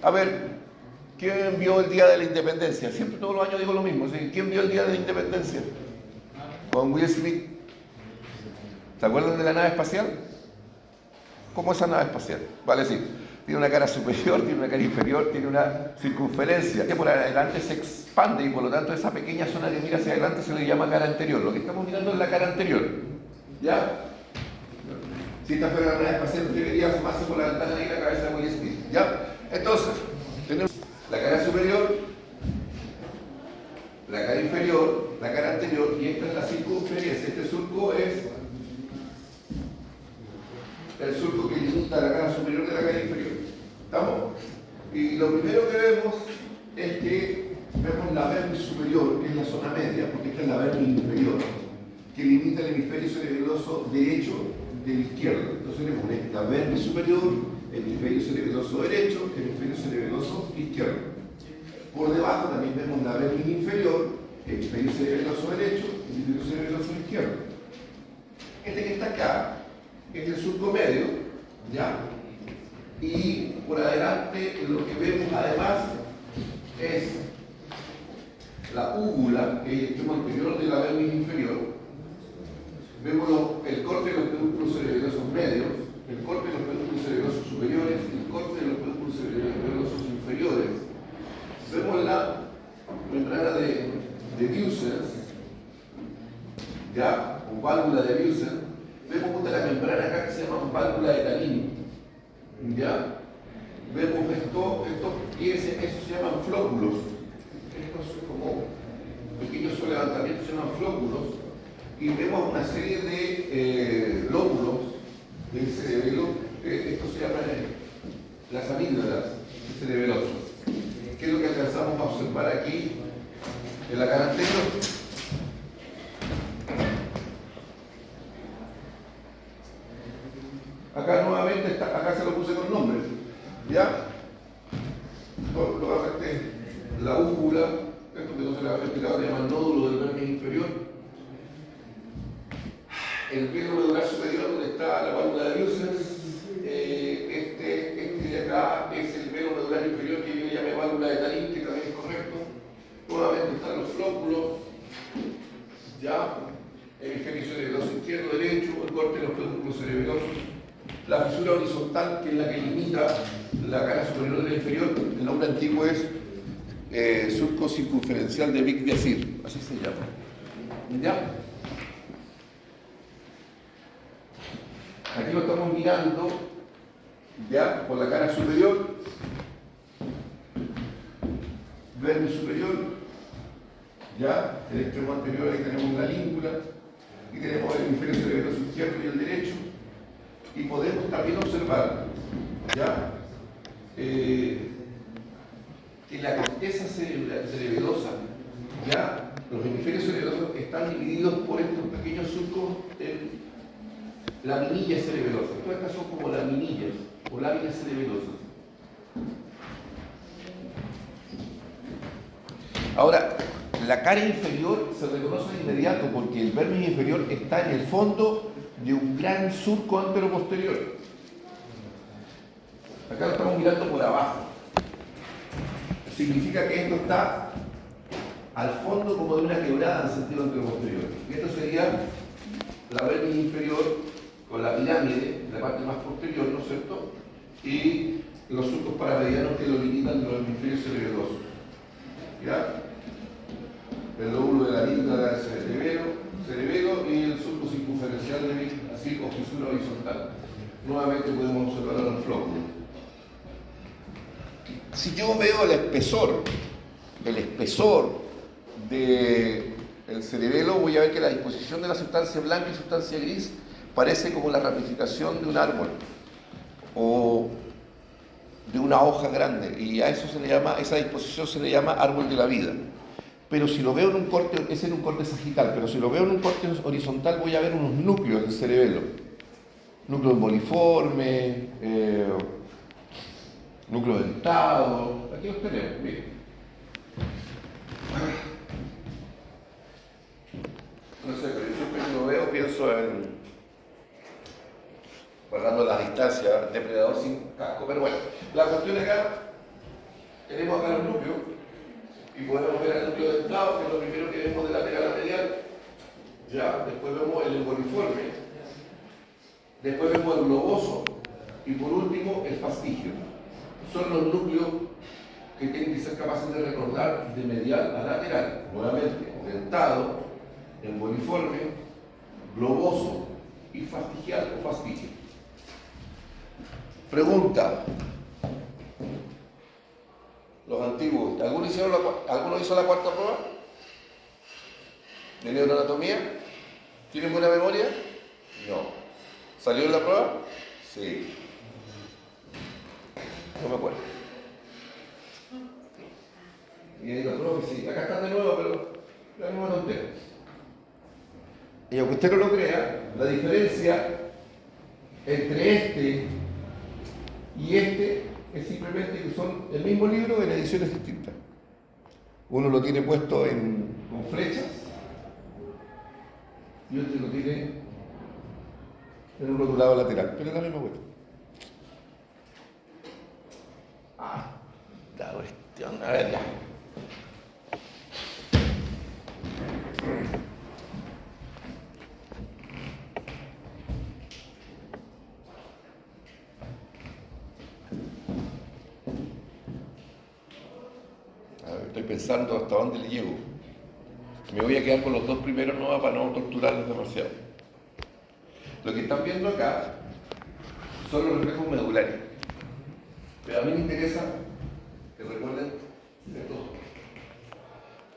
a ver, ¿quién vio el Día de la Independencia? Siempre todos los años digo lo mismo. ¿Sí? ¿Quién vio el Día de la Independencia? Con Will Smith. ¿Se acuerdan de la nave espacial? ¿Cómo es esa nave espacial? Vale decir, tiene una cara superior, tiene una cara inferior, tiene una circunferencia que por adelante se expande y por lo tanto esa pequeña zona que mira hacia adelante se le llama cara anterior. Lo que estamos mirando es la cara anterior. ¿Ya? Si esta fuera la nave espacial, usted quería asomarse por la ventana y la cabeza de Will Smith. ¿Ya? Entonces, tenemos la cara superior, la cara inferior, la cara anterior, y esta es la circunferencia. Este surco es el surco que limita la cara superior de la cara inferior. ¿Estamos? Y lo primero que vemos es que vemos la vermis superior, que es la zona media, porque esta es la vermis inferior, que limita el hemisferio cerebeloso derecho del izquierdo. Entonces tenemos esta vermis superior, hemisferio cerebeloso derecho, hemisferio cerebeloso izquierdo. Por debajo también vemos la vermis inferior, hemisferio cerebeloso derecho, hemisferio cerebeloso izquierdo. Este que está acá es el surco medio, ¿ya? Y por adelante lo que vemos además es la úvula, que es el extremo anterior de la vermis inferior. Vemos el corte de los pedúnculos cerebelosos medios, el corte de los pedúnculos cerebelosos superiores, el corte de los pedúnculos cerebelosos inferiores. Vemos la membrana de Bussens, ¿ya? O válvula de Bussens. Vemos la membrana acá que se llama válvula de Tanini, ¿Ya? Vemos eso se llaman flóculos. Estos son como pequeños levantamientos, se llaman flóculos. Y vemos una serie de lóbulos del cerebelo. Esto se llama las amígdalas cerebelosas. ¿Qué es lo que alcanzamos a observar aquí en la cara anterior? Acá nuevamente está, acá se lo puse con nombre, ¿ya? Nuevamente la úvula, esto que no se le había explicado, se llama el nódulo del vermis inferior. El velo medular superior, donde está la válvula de Wilson. Este de acá es el velo medular inferior, que yo le llamé válvula de Tarín, que también es correcto. Nuevamente están los flóculos, ya, hemisferio cerebeloso izquierdo, derecho, el corte de los pedúnculos cerebelosos, la fisura horizontal, que es la que limita la cara superior de la inferior. El nombre antiguo es surco circunferencial de Vic-Diazir, así se llama. ¿Ya? Aquí lo estamos mirando, ya, por la cara superior, vermis superior, ya, el extremo anterior, ahí tenemos la língula, y tenemos el hemisferio cerebroso izquierdo y el derecho, y podemos también observar, ya, que la corteza cerebelosa, ya, los hemisferios cerebrosos están divididos por estos pequeños surcos en laminillas cerebelosas. Todas estas son como laminillas o láminas cerebelosas. Ahora, la cara inferior se reconoce de inmediato porque el vermis inferior está en el fondo de un gran surco anteroposterior. Acá lo estamos mirando por abajo. Significa que esto está al fondo como de una quebrada en sentido anteroposterior. Y esto sería la vermis inferior con la pirámide, la parte más posterior, ¿no es cierto? Y los surcos paramedianos que lo limitan de los hemisferios cerebelosos. ¿Ya? El lóbulo de la amígdala del cerebelo y el surco circunferencial de así o fisura horizontal. Nuevamente podemos observar los flóculos. Si yo veo el espesor del cerebelo, voy a ver que la disposición de la sustancia blanca y sustancia gris parece como la ramificación de un árbol o de una hoja grande, y a eso se le llama, esa disposición se le llama árbol de la vida. Pero si lo veo en un corte, es en un corte sagital, pero si lo veo en un corte horizontal voy a ver unos núcleos del cerebelo. Núcleo emboliforme, núcleo dentado, aquí los tenemos, miren. No sé, pero yo siempre que lo veo pienso en, guardando las distancias, depredador sin casco. Pero bueno, la cuestión acá, tenemos acá los núcleos, y podemos ver el núcleo dentado, que es lo primero que vemos de lateral a medial. Ya, después vemos el emboliforme, después vemos el globoso, y por último el fastigio. Son los núcleos que tienen que ser capaces de recordar de medial a lateral. Nuevamente, dentado, emboliforme, globoso y fastigial o fastigio. Pregunta. Los antiguos, ¿alguno hizo la cuarta prueba? ¿De neuroanatomía? ¿Tienen buena memoria? No. ¿Salió en la prueba? Sí. No me acuerdo. Y digo, profe, sí, acá están de nuevo, pero la misma tontera. Y aunque usted no lo crea, la diferencia entre este y este es simplemente que son el mismo libro en ediciones distintas. Uno lo tiene puesto con flechas y otro lo tiene en un rotulado lateral, pero es la misma vuelta. La cuestión, a ver ya. Estoy pensando hasta dónde le llevo. Me voy a quedar con los dos primeros nomás para no torturarlos demasiado. Lo que están viendo acá son los reflejos medulares. Pero a mí me interesa que recuerden esto: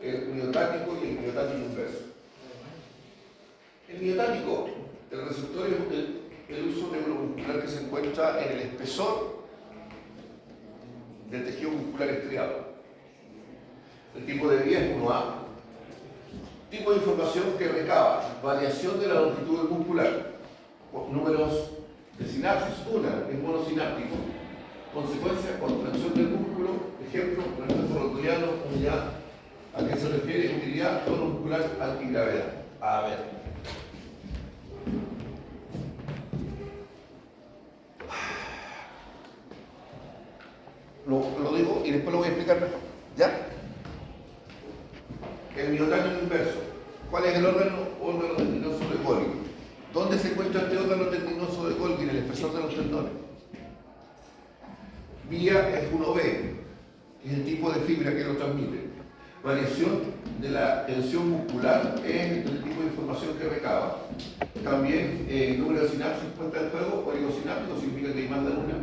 el miotático y el miotático inverso. El miotático, el receptor es el uso neuromuscular que se encuentra en el espesor del tejido muscular estriado. El tipo de vía es 1A. Tipo de información que recaba: variación de la longitud muscular, números de sinapsis. Una es monosináptico, consecuencia, contracción del músculo. Ejemplo, reflejo rotuliano, unidad. ¿A qué se refiere? Utilidad, tono muscular, antigravedad. A ver. Lo digo y después lo voy a explicar mejor. ¿Ya? El miotático inverso. ¿Cuál es el órgano tendinoso de Golgi? ¿Dónde se encuentra este órgano tendinoso de Golgi? En el espesor de los tendones. Vía es 1B, que es el tipo de fibra que lo transmite. Variación de la tensión muscular es el tipo de información que recaba. También número de sinapsis puesta en juego, oligosináptico, significa que hay más de una.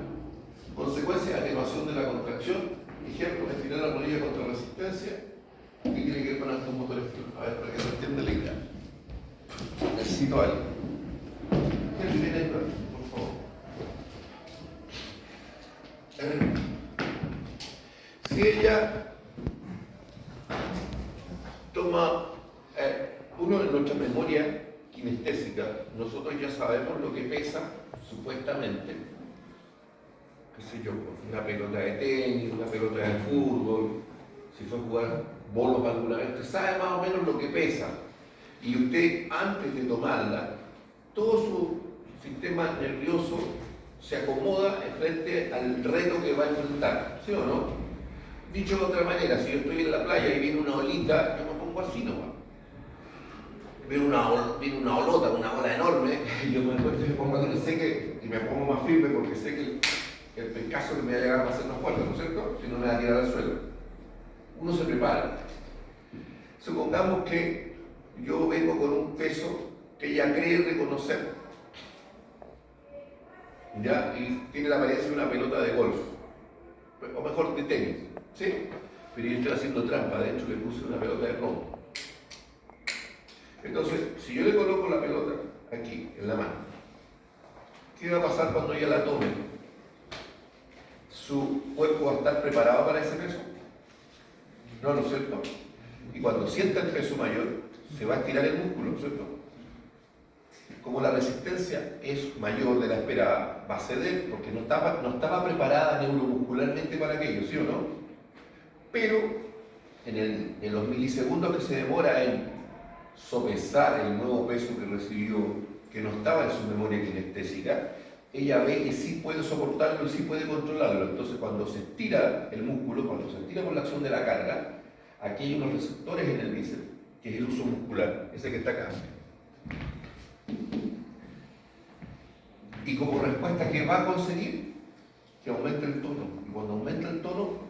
Consecuencia, atenuación de la contracción. Ejemplo, estirar la rodilla contra resistencia. ¿Qué tiene que ver con estos motores fijos? A ver, para que se entienda la idea. Necesito algo. ¿Qué viene ahí, por favor? Si ella toma uno de nuestra memoria kinestésica, nosotros ya sabemos lo que pesa, supuestamente, qué sé yo, una pelota de tenis, una pelota de fútbol, si fue a jugar bolos alguna vez, usted sabe más o menos lo que pesa. Y usted, antes de tomarla, todo su sistema nervioso se acomoda frente al reto que va a enfrentar, ¿sí o no? Dicho de otra manera, si yo estoy en la playa y viene una olita, yo me pongo así nomás. Viene una olota, una ola enorme, y yo me encuentro y me pongo así, sé que, y me pongo más firme porque sé que el pescazo que me va a llegar va a ser más fuerte, ¿no es cierto? Si no me va a tirar al suelo. Uno se prepara. Supongamos que yo vengo con un peso que ella cree reconocer, ¿ya? Y tiene la apariencia de una pelota de golf, o mejor de tenis, ¿sí? Pero yo estoy haciendo trampa, de hecho le puse una pelota de plomo. Entonces, si yo le coloco la pelota aquí, en la mano, ¿qué va a pasar cuando ella la tome? ¿Su cuerpo va a estar preparado para ese peso? No, ¿no es cierto? Y cuando sienta el peso mayor, se va a estirar el músculo, ¿no es cierto? Como la resistencia es mayor de la esperada, va a ceder porque no estaba preparada neuromuscularmente para aquello, ¿sí o no? Pero en los milisegundos que se demora en sopesar el nuevo peso que recibió, que no estaba en su memoria kinestésica, ella ve que sí puede soportarlo y sí puede controlarlo. Entonces, cuando se estira el músculo, cuando se estira por la acción de la carga, aquí hay unos receptores en el bíceps, que es el uso muscular, ese que está acá. Y como respuesta, ¿qué va a conseguir? Que aumente el tono. Y cuando aumenta el tono,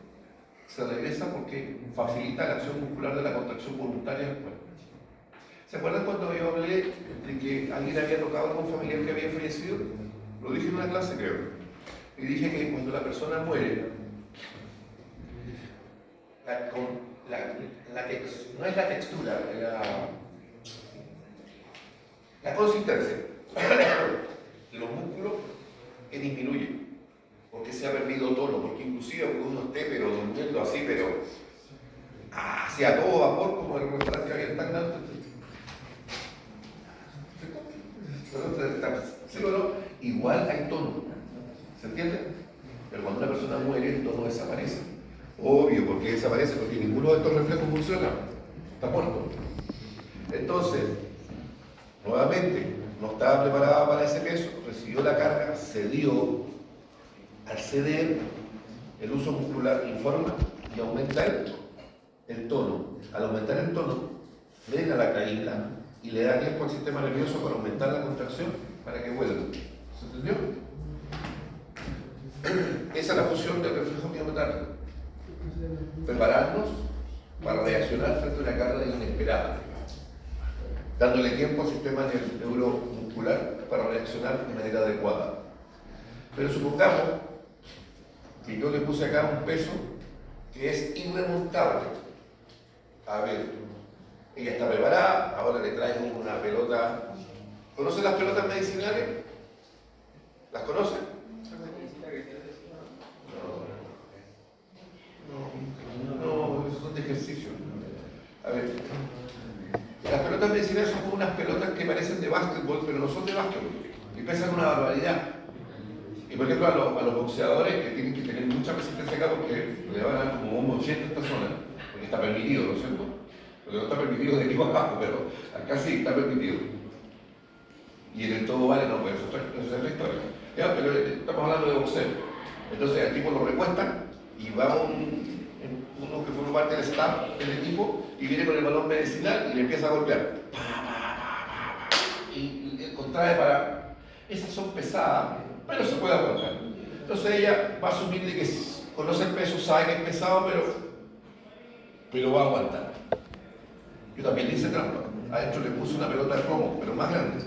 se regresa porque facilita la acción muscular de la contracción voluntaria del cuerpo. ¿Se acuerdan cuando yo hablé de que alguien había tocado a algún familiar que había fallecido? Lo dije en una clase, creo. Y dije que cuando la persona muere, no es la textura, la consistencia de los músculos que disminuye, porque se ha perdido tono, porque inclusive aunque uno esté pero durmiendo así, pero hacia todo vapor, como el restaurante que había en Tacna, ¿sí o no? Igual hay tono, ¿se entiende? Pero cuando una persona muere, el tono desaparece. Obvio, porque desaparece, porque ninguno de estos reflejos funciona, está muerto. Entonces, nuevamente, no estaba preparada para ese peso, recibió la carga, cedió. Al ceder, el uso muscular informa y aumenta el tono. Al aumentar el tono, frena la caída y le da tiempo al sistema nervioso para aumentar la contracción para que vuelva. ¿Se entendió? Esa es la función del reflejo miometálico. Prepararnos para reaccionar frente a una carga inesperada, dándole tiempo al sistema neuromuscular para reaccionar de manera adecuada. Pero supongamos que yo le puse acá un peso que es irremontable. A ver, ella está preparada, ahora le traigo una pelota. ¿Conocen las pelotas medicinales? ¿Las conocen? No, esos son de ejercicio. A ver, las pelotas medicinales son como unas pelotas que parecen de básquetbol, pero no son de básquetbol, y pesan una barbaridad. Y por ejemplo a los boxeadores que tienen que tener mucha resistencia acá porque le van a dar como un 80 esta zona, porque está permitido, ¿no es cierto? Porque no está permitido de aquí para abajo, pero acá sí está permitido. Y en el todo vale, no, pues eso es la historia. Ya, pero estamos hablando de boxeo. Entonces al tipo lo recuestan y va uno que forma parte del staff del equipo y viene con el balón medicinal y le empieza a golpear. Pa, pa, pa, pa, pa, y contrae para... Esas son pesadas, pero se puede aguantar. Entonces ella va a asumir de que conoce el peso, sabe que es pesado, pero va a aguantar. Yo también le hice trampa. Adentro le puse una pelota de plomo, pero más grande.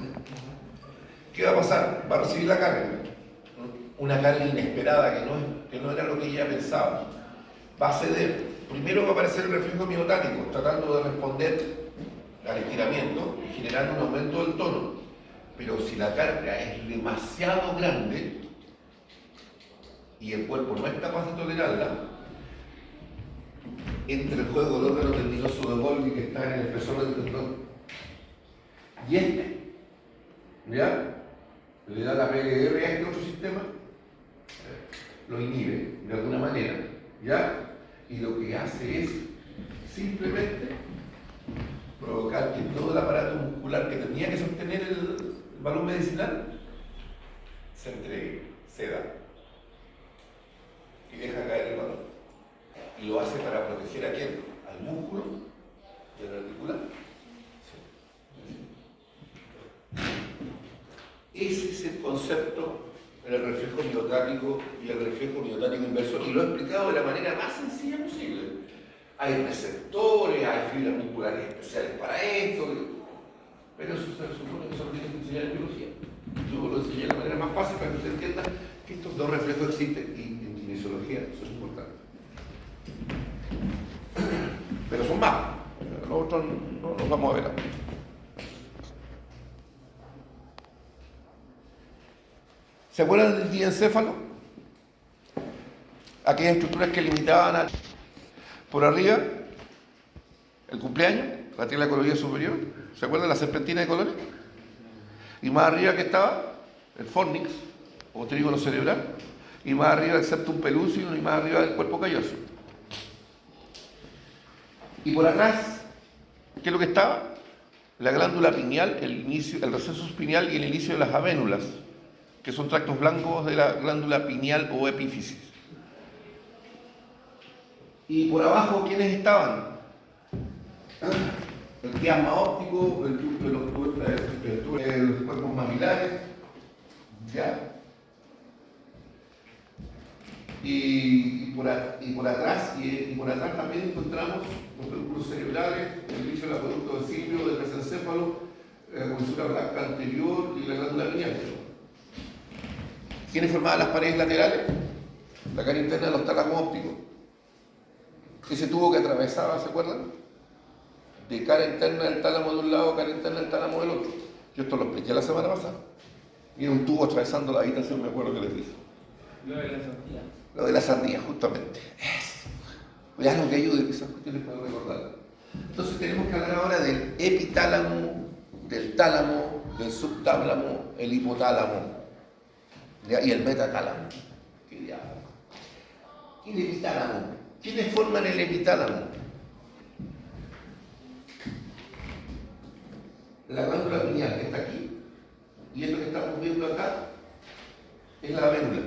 ¿Qué va a pasar? Va a recibir la carga. Una carga inesperada que no era lo que ella pensaba. Va a ceder. Primero va a aparecer el reflejo miotánico, tratando de responder al estiramiento y generando un aumento del tono. Pero si la carga es demasiado grande y el cuerpo no es capaz de tolerarla, entra el juego del órgano tendinoso de Golgi que está en el espesor del tendón. Y ¿ya? Le da la PGR a este otro sistema, lo inhibe de alguna manera, ¿ya? Y lo que hace es simplemente provocar que todo el aparato muscular que tenía que sostener el balón medicinal se entregue, ceda y deja caer el balón. Y lo hace para proteger a quién? Al músculo y al articular. Ese es el concepto del reflejo miotánico y el reflejo miotánico inverso, y lo he explicado de la manera más sencilla posible. Hay receptores, hay fibras musculares especiales para esto, pero eso se supone que solo tiene que enseñar en biología. Yo lo enseñé de la manera más fácil para que usted entienda que estos dos reflejos existen y en kinesiología son importantes. Pero son más, los otros no los vamos a ver ahora. ¿Se acuerdan del diencéfalo? Aquellas estructuras que limitaban por arriba el cumpleaños, la tela colorida superior. ¿Se acuerdan de la serpentina de colores? Y más arriba que estaba el fornix, o trígono cerebral, y más arriba el septum pelúcido y más arriba el cuerpo calloso. Y por atrás, ¿qué es lo que estaba? La glándula pineal, el receso pineal y el inicio de las avénulas, que son tractos blancos de la glándula pineal o epífisis. Y por abajo, ¿quiénes estaban? El quiasma óptico, los cuerpos mamilares, ¿ya? Y por atrás también encontramos los pedúnculos cerebrales, el inicio del acueducto de Silvio, del mesencéfalo, la comisura blanca anterior y la glándula pineal. ¿Quiénes formaban las paredes laterales? La cara interna de los tálamos ópticos. Ese tubo que atravesaba, ¿se acuerdan? De cara interna del tálamo de un lado, cara interna del tálamo del otro. Yo esto lo expliqué la semana pasada. Y era un tubo atravesando la habitación, me acuerdo que les dije. Lo de la sandía. Lo de la sandía, justamente. Eso. Ya lo que ayude, que esas cuestiones puedo recordar. Entonces tenemos que hablar ahora del epitálamo, del tálamo, del subtálamo, el hipotálamo, ¿ya? Y el metatálamo. ¿Qué diablo? ¿Y el epitálamo? ¿Quiénes forman el epitálamo? La glándula pineal que está aquí, y esto que estamos viendo acá es la avénula,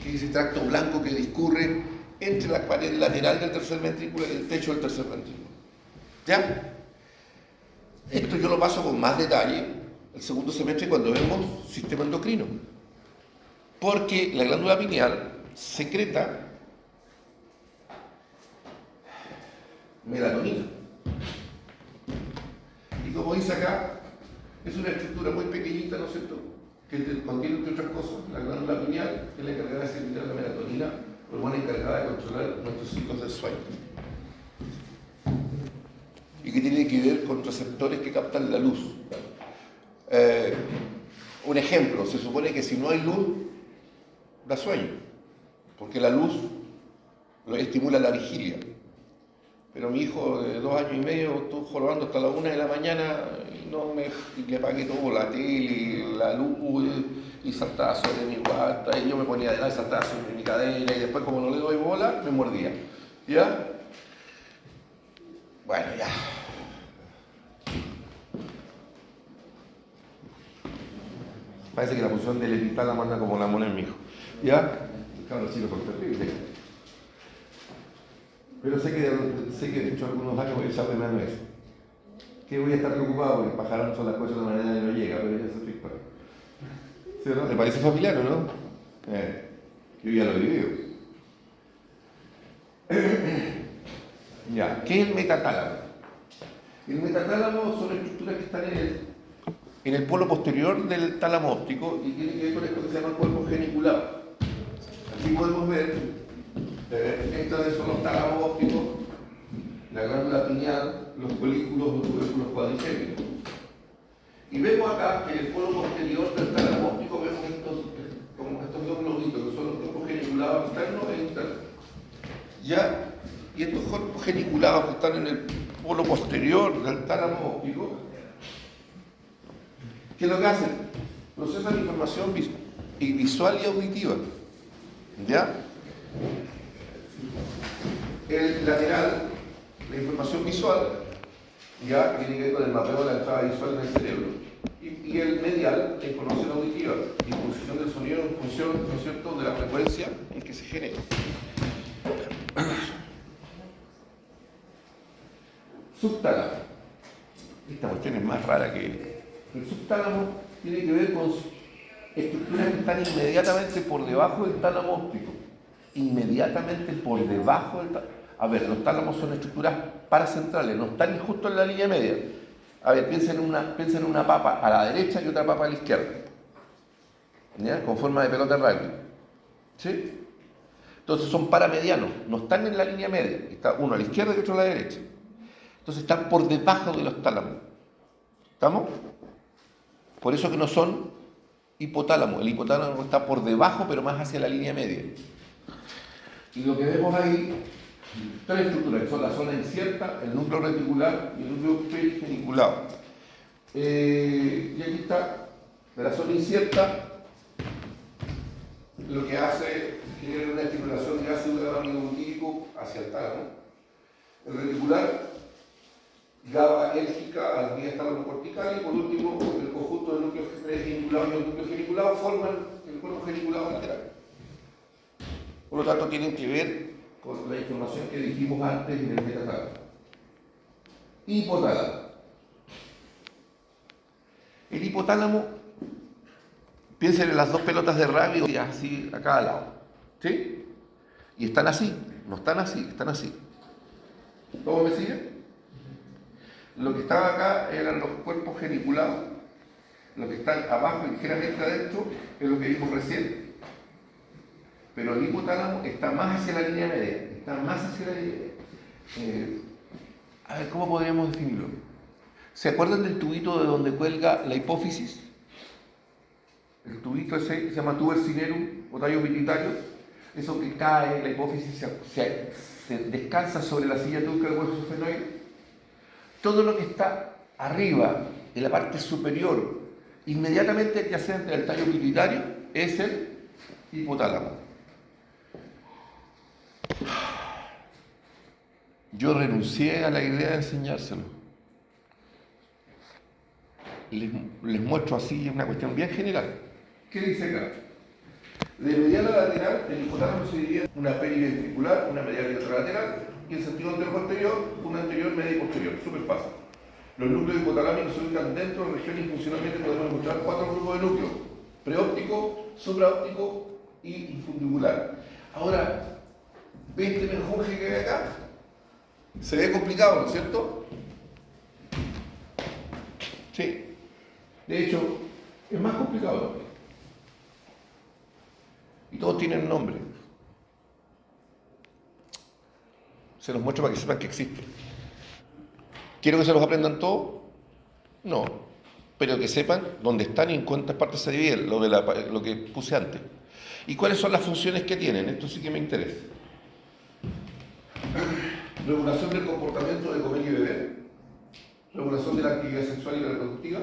que es el tracto blanco que discurre entre la pared lateral del tercer ventrículo y el techo del tercer ventrículo. ¿Ya? Esto yo lo paso con más detalle el segundo semestre cuando vemos sistema endocrino, porque la glándula pineal secreta melatonina. Y como dice acá, es una estructura muy pequeñita, ¿no es cierto?, que contiene, entre otras cosas, la glándula pineal, que es la encargada de secretar la melatonina hormona encargada de controlar nuestros ciclos del sueño. Y que tiene que ver con receptores que captan la luz. Un ejemplo, se supone que si no hay luz, da sueño, porque la luz lo estimula la vigilia. Pero mi hijo de 2 años y medio estuvo jorobando hasta las 1 de la mañana y le pagué todo, la tele, la luz, y saltaba sobre mi guata, y yo me ponía de lado y saltaba sobre mi cadera, y después como no le doy bola, me mordía. ¿Ya? Bueno, ya. Parece que la función del epitálamo anda como la mona en mi hijo. ¿Ya? El cabrón chico son terribles. Pero sé que de hecho algunos años voy a echar de menos eso. Que voy a estar preocupado porque el pajarón son las cosas de una manera que no llega, pero ya es otra historia. ¿Sí o no? ¿Te parece familiar o no? Yo ya lo he vivido. Ya, ¿qué es el metatálamo? El metatálamo son estructuras que están en el polo posterior del tálamo óptico y tiene que ver con esto que se llama cuerpo geniculado. Aquí podemos ver, estos son los tálamos ópticos, la glándula pineal, los folículos, los tubérculos cuadricémicos. Y vemos acá que en el polo posterior del tálamo óptico vemos estos dos globitos, que son los cuerpos geniculados externos e internos. ¿Ya? Y estos cuerpos geniculados que están en el polo posterior del tálamo óptico, ¿qué es lo que hacen? Procesan información visual y auditiva. ¿Ya? El lateral, la información visual, ya tiene que ver con el mapeo de la entrada visual del cerebro. Y el medial, la información auditiva, disposición del sonido en función, ¿no es cierto?, de la frecuencia en que se genera. Subtálamo. Esta cuestión es más rara que... El subtálamo tiene que ver con estructuras que están inmediatamente por debajo del tálamo óptico. Inmediatamente por debajo del tálamo. A ver, los tálamos son estructuras paracentrales, no están justo en la línea media. A ver, piensen en una papa a la derecha y otra papa a la izquierda. ¿Ya? Con forma de pelota de rugby. ¿Sí? Entonces son paramedianos, no están en la línea media. Está uno a la izquierda y otro a la derecha. Entonces están por debajo de los tálamos. ¿Estamos? Por eso que no son hipotálamos. El hipotálamo está por debajo, pero más hacia la línea media. Y lo que vemos ahí, tres estructuras, que son la zona incierta, el núcleo reticular y el núcleo perigeniculado. Y aquí está, de la zona incierta, lo que hace genera una estimulación de ácido granulobutírico hacia el tálamo. El reticular, GABAérgica a la vía tálamo-cortical, y por último, el conjunto del núcleo perigeniculado y el núcleo geniculado forman el cuerpo geniculado lateral. Por lo tanto, tienen que ver con la información que dijimos antes en el metatálamo. Hipotálamo. El hipotálamo, piensen en las dos pelotas de rugby así a cada lado. ¿Sí? Y están así, no están así, están así. ¿Todos me siguen? Lo que estaba acá eran los cuerpos geniculados. Lo que están abajo y ligeramente adentro es lo que vimos recién. Pero el hipotálamo está más hacia la línea media. Está más hacia la línea media. A ver, ¿cómo podríamos definirlo? ¿Se acuerdan del tubito de donde cuelga la hipófisis? El tubito ese se llama tuber cinerum o tallo pituitario. Eso que cae, la hipófisis se descansa sobre la silla turca del hueso sufenoide. Todo lo que está arriba, en la parte superior, inmediatamente adyacente al tallo pituitario, es el hipotálamo. Yo renuncié a la idea de enseñárselo. Les muestro así una cuestión bien general. ¿Qué dice acá? De medial a lateral, el hipotálamo se divide en una periventricular, una medial y otra lateral, y en sentido antero-posterior, una anterior, media y posterior. Súper fácil. Los núcleos hipotalámicos se ubican dentro de la región y funcionalmente podemos encontrar 4 grupos de núcleos: preóptico, supraóptico y infundibular. Ahora, ¿ves este menjunje que hay acá? Se ve complicado, ¿no es cierto? Sí. De hecho, es más complicado. Y todos tienen nombre. Se los muestro para que sepan que existen. ¿Quiero que se los aprendan todos? No. Pero que sepan dónde están y en cuántas partes se dividen, lo que puse antes. ¿Y cuáles son las funciones que tienen? Esto sí que me interesa. Regulación del comportamiento de comer y beber. Regulación de la actividad sexual y reproductiva.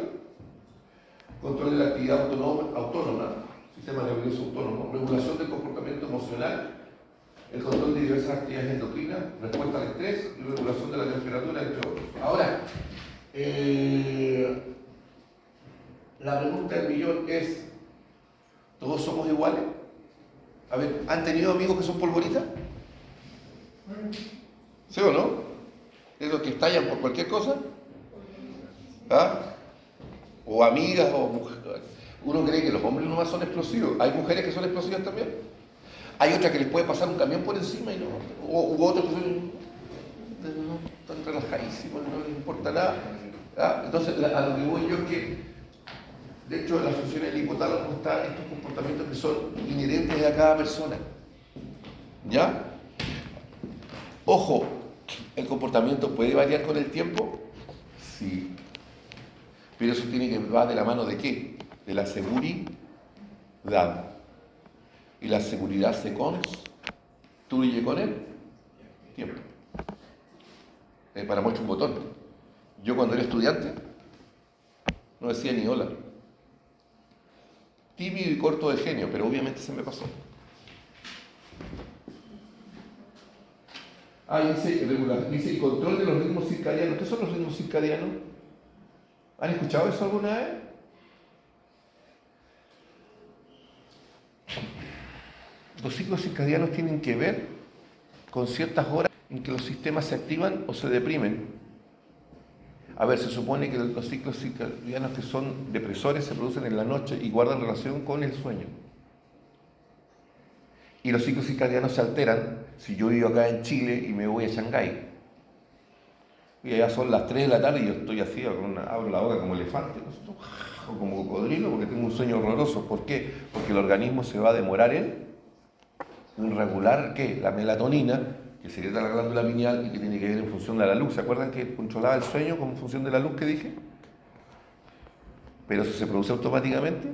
Control de la actividad autónoma. Sistema nervioso autónomo. Regulación del comportamiento emocional. El control de diversas actividades endocrinas. Respuesta al estrés y regulación de la temperatura, entre otros. Ahora, la pregunta del millón es: ¿todos somos iguales? A ver, ¿han tenido amigos que son polvoritas? ¿Sí o no? ¿Esos que estallan por cualquier cosa? ¿Ah? O amigas, o mujeres. Uno cree que los hombres nomás son explosivos. ¿Hay mujeres que son explosivas también? Hay otras que les puede pasar un camión por encima y no. U otros que son tan relajadísimos, no les importa nada. ¿Ah? Entonces, a lo que voy yo es que, de hecho, en las funciones del hipotálamo están estos comportamientos que son inherentes a cada persona. ¿Ya? Ojo, ¿el comportamiento puede variar con el tiempo? Sí. Pero eso tiene que va de la mano de ¿qué? De la seguridad. Y la seguridad se construye con el tiempo. Para muestra un botón. Yo cuando era estudiante no decía ni hola. Tímido y corto de genio, pero obviamente se me pasó. Dice el control de los ritmos circadianos. ¿Qué son los ritmos circadianos? ¿Han escuchado eso alguna vez? Los ciclos circadianos tienen que ver con ciertas horas en que los sistemas se activan o se deprimen. A ver, se supone que los ciclos circadianos que son depresores se producen en la noche y guardan relación con el sueño. Y los ciclos circadianos se alteran si yo vivo acá en Chile y me voy a Shanghái. Y ya son las 3 de la tarde y yo estoy así, abro la boca como elefante, ¿no? O como cocodrilo, porque tengo un sueño horroroso. ¿Por qué? Porque el organismo se va a demorar en regular, ¿qué? La melatonina, que secreta la glándula pineal y que tiene que ver en función de la luz. ¿Se acuerdan que controlaba el sueño con función de la luz que dije? ¿Pero eso se produce automáticamente?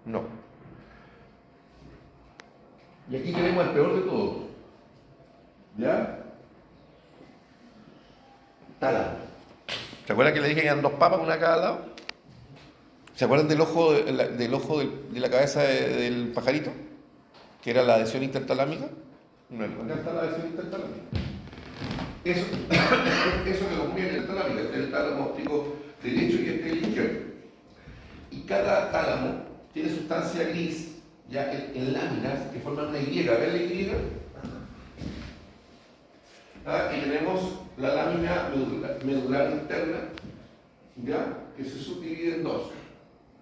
No. Y aquí tenemos el peor de todos. ¿Ya? Tálamo. ¿Se acuerdan que le dije que eran 2 papas, una a cada lado? ¿Se acuerdan del ojo de la cabeza del pajarito? Que era la adhesión intertalámica. No, acá está la adhesión intertalámica. Eso que componía el intertalámica, este es el tálamo óptico derecho y este es el izquierdo. Y cada tálamo tiene sustancia gris, ya en láminas que forman una Y. ¿Ven la Y? Y tenemos la lámina medular interna, ¿ya? Que se subdivide en 2,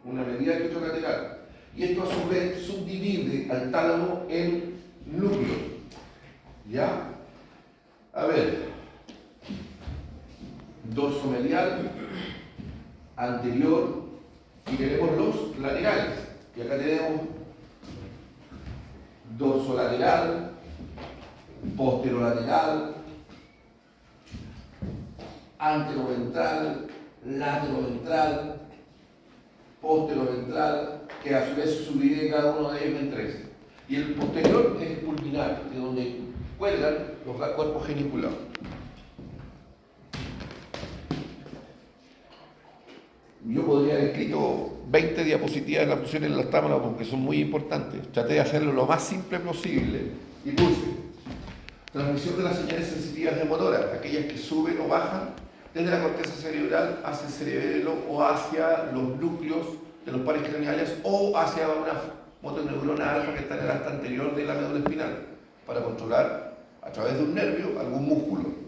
una medial y otra lateral. Y esto a su vez subdivide al tálamo en núcleos, ¿ya? A ver, dorso medial, anterior, y tenemos los laterales. Y acá tenemos dorso lateral, posterolateral, anteroventral, lateroventral, posteroventral, que a su vez se subdivide cada uno de ellos en 3. Y el posterior es el pulvinar, de donde cuelgan los cuerpos geniculados. Yo podría haber escrito 20 diapositivas de las funciones de los támanos porque son muy importantes. Traté de hacerlo lo más simple posible y puse transmisión de las señales sensitivas de motoras, aquellas que suben o bajan desde la corteza cerebral hacia el cerebelo o hacia los núcleos de los pares craneales o hacia una motoneurona alfa que está en el asta anterior de la médula espinal para controlar a través de un nervio algún músculo.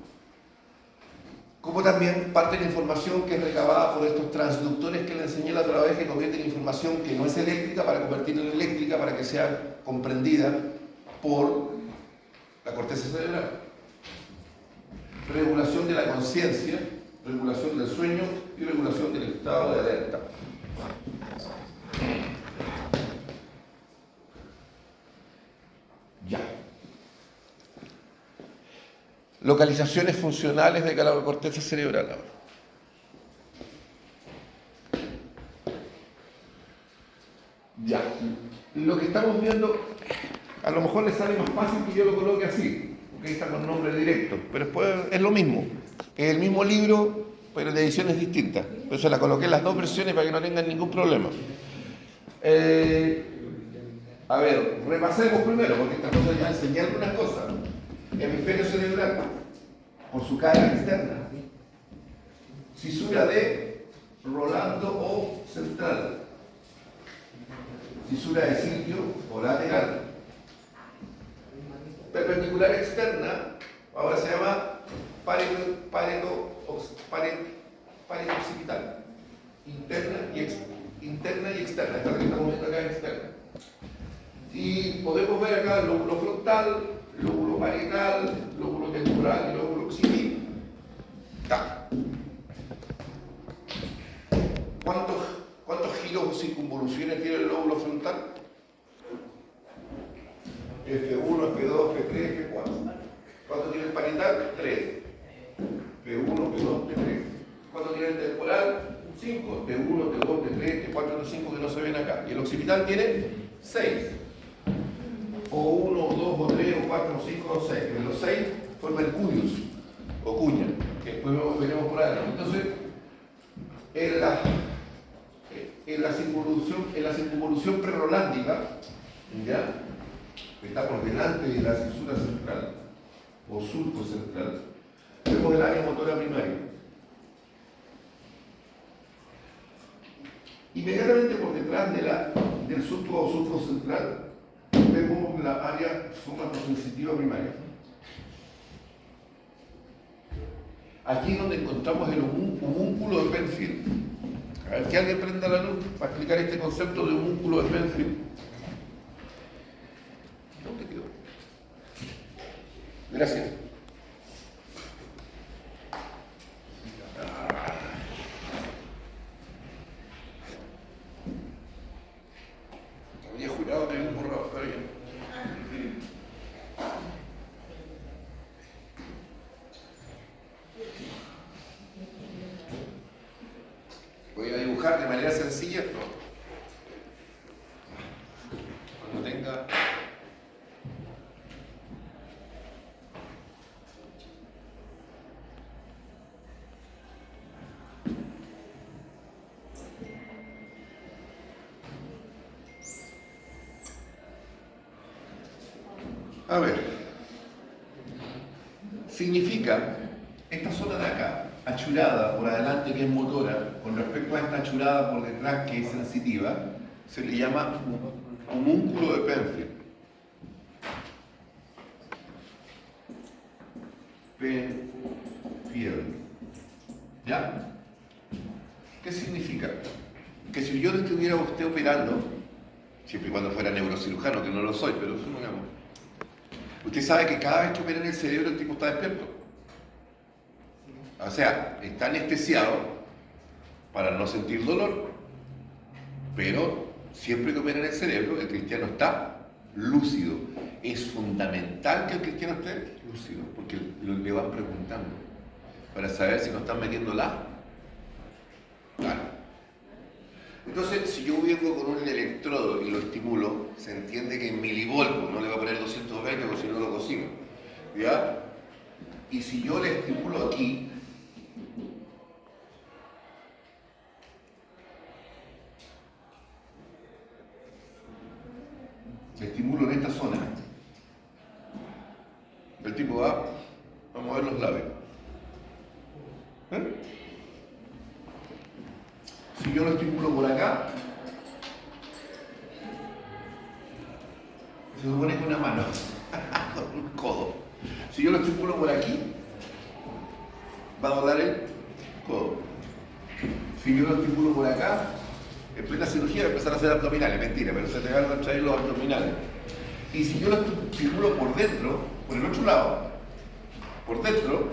Como también parte de la información que es recabada por estos transductores que le enseñé la otra vez, que convierten información que no es eléctrica para convertirla en eléctrica para que sea comprendida por la corteza cerebral. Regulación de la conciencia, regulación del sueño y regulación del estado de alerta. Ya. localizaciones funcionales de la corteza cerebral ahora. Ya, lo que estamos viendo, a lo mejor les sale más fácil que yo lo coloque así, porque ahí está con nombre directo, pero después es lo mismo, es el mismo libro, pero de ediciones distintas. Por eso la coloqué en las dos versiones para que no tengan ningún problema. A ver, repasemos primero, porque esta cosa ya enseñé algunas cosas. Hemisferio cerebral, por su cara externa. Cisura de Rolando o central. Cisura de sitio o lateral. Perpendicular externa, ahora se llama paredo occipital. Interna y externa. Esta que estamos viendo acá es externa. Y podemos ver acá el lóbulo frontal, lóbulo parietal, lóbulo temporal y lóbulo occipital. ¿Cuántos giros o circunvoluciones tiene el lóbulo frontal? F1, F2, F3, F4. ¿Cuánto tiene el parietal? 3. F1, F2, F3. ¿Cuánto tiene el temporal? 5. T1, T2, T3, T4, T5 que no se ven acá. Y el occipital tiene 6. O 1, o 2, o 3, o 4, o 5, o 6. En los 6 forma el cuñus, o cuña, que después veremos por ahí. Entonces, en la circunvolución prerolándica, ¿ya? Que está por delante de la cisura central, o surco central, vemos el área motora primaria. Inmediatamente por detrás del surco o surco central, vemos la área somatosensitiva primaria. Aquí es donde encontramos el homúnculo de Penfield. A ver, que alguien prenda la luz para explicar este concepto de homúnculo de Penfield. ¿Dónde quedó? Gracias. Había jurado que había un borrado, está bien. Voy a dibujar de manera sencilla, cuando tenga a ver, significa esta zona de acá, achurada por adelante que es motora, con respecto a esta achurada por detrás que es sensitiva, se le llama homúnculo de Penfield. Penfield. ¿Ya? ¿Qué significa? Que si yo le estuviera a usted operando, siempre y cuando fuera neurocirujano, que no lo soy, pero supongamos, usted sabe que cada vez que opera en el cerebro el tipo está despierto. O sea, está anestesiado para no sentir dolor, pero siempre que opera en el cerebro el cristiano está lúcido. Es fundamental que el cristiano esté lúcido, porque le van preguntando para saber si no están metiendo la. Claro. Entonces, si yo vengo con un electrodo y lo estimulo, se entiende que en milivoltios, no le va a poner 220 porque si no lo cocino. ¿Ya? Y si yo le estimulo aquí, le estimulo en esta zona, el tipo va a mover los labios. Si yo lo estimulo por acá, se supone con una mano, con un codo. Si yo lo estimulo por aquí, va a doblar el codo. Si yo lo estimulo por acá, en plena cirugía va a empezar a hacer abdominales, mentira, pero se te van a traer los abdominales. Y si yo lo estimulo por dentro, por el otro lado, por dentro,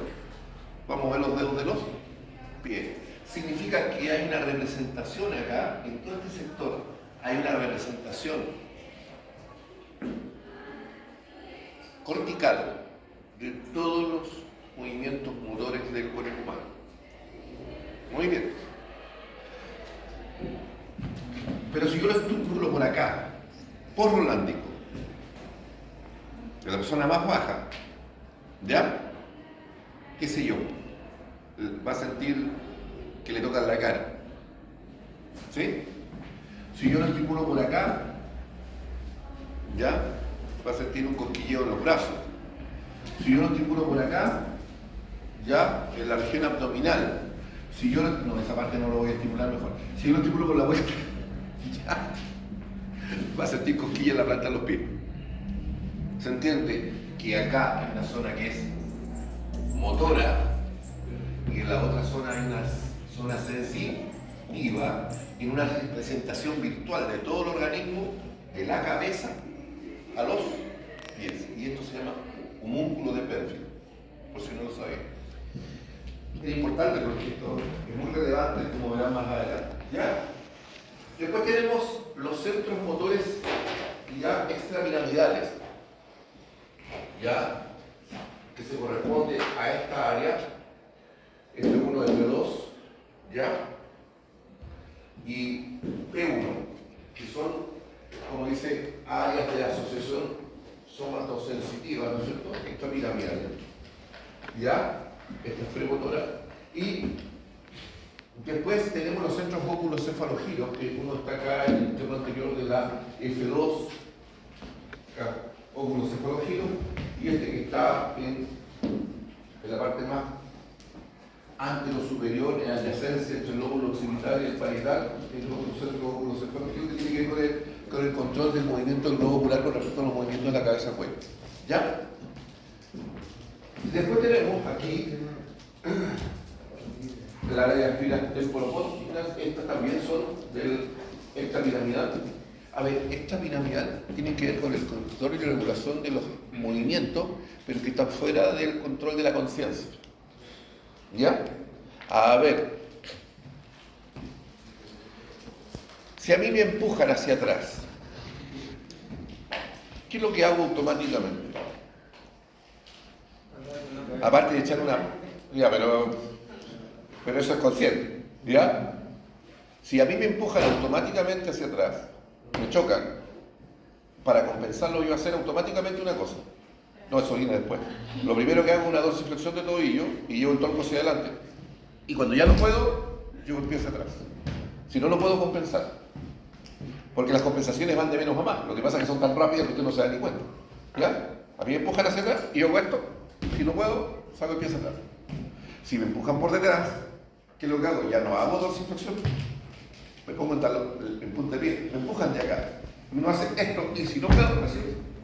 vamos a ver los dedos de los pies. Significa que hay una representación acá, en todo este sector, hay una representación cortical de todos los estúpulo por acá, posrolándico, de la persona más baja, ¿ya? ¿Qué sé yo? Va a sentir que le tocan la cara, ¿sí? Si yo lo estimulo por acá, ¿ya? Va a sentir un cosquilleo en los brazos. Si yo lo estimulo por acá, ¿ya? En la región abdominal. Si yo no, esa parte no lo voy a estimular mejor. Si yo lo estimulo por la vuelta, ¿ya? Va a sentir cosquillas en la planta de los pies. ¿Se entiende? Que acá hay una zona que es motora y en la otra zona hay una zona sensitiva, en una representación virtual de todo el organismo, de la cabeza a los pies. Y esto se llama homúnculo de Penfield, por si no lo sabéis. Es importante porque esto es muy relevante, como verán más adelante. ¿Ya? Después tenemos los centros motores ya extrapiramidales, ¿ya? Que se corresponde a esta área, F1, F2, ¿ya? Y P1, que son, como dice, áreas de asociación somatosensitiva, ¿no es cierto? Extrapiramidales, ¿ya? Esta es premotora. Y después tenemos los centros óculo-cefalogiros, que uno está acá en el extremo anterior de la F2, acá, óculo-cefalogiro, y este que está en la parte más antero-superior, en adyacencia entre el lóbulo occipital y el parietal, el otro centro óculo-cefalogiro, que tiene que ver con el control del movimiento del globo ocular con respecto a los movimientos de la cabeza-cuello. ¿Ya? Después tenemos aquí el área de filas temporopósticas. Estas también son del extrapiramidal. A ver, extrapiramidal tiene que ver con el control y regulación de los movimientos, pero que está fuera del control de la conciencia. ¿Ya? A ver, si a mí me empujan hacia atrás, ¿qué es lo que hago automáticamente? Aparte de echar una... Ya, pero eso es consciente, ¿ya? Si a mí me empujan automáticamente hacia atrás, me chocan, para compensarlo yo voy a hacer automáticamente una cosa. No, eso viene después. Lo primero que hago es una dorsiflexión de tobillo y llevo el tronco hacia adelante. Y cuando ya no puedo, yo empiezo atrás. Si no, lo puedo compensar. Porque las compensaciones van de menos a más. Lo que pasa es que son tan rápidas que usted no se da ni cuenta. ¿Ya? A mí me empujan hacia atrás y yo hago esto. Si no puedo, saco el pie hacia atrás. Si me empujan por detrás, ¿qué es lo que hago? Ya no hago dorsiflexión. Me pongo en punta de pie. Me empujan de acá. Uno hace esto y si no puedo, así,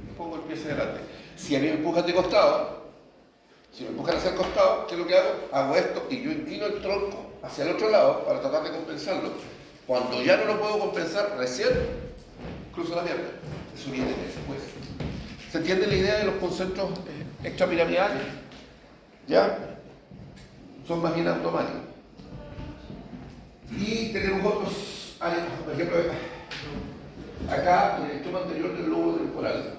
me pongo el pie hacia adelante. Si a mí me empujan de costado, si me empujan hacia el costado, ¿qué es lo que hago? Hago esto y yo inclino el tronco hacia el otro lado para tratar de compensarlo. Cuando ya no lo puedo compensar, recién cruzo la pierna. Eso viene después. ¿Se entiende la idea de los concentros extrapiramidales? ¿Ya? Son más bien automáticos. Y tenemos otros áreas, por ejemplo, acá en el extremo anterior del lobo temporal.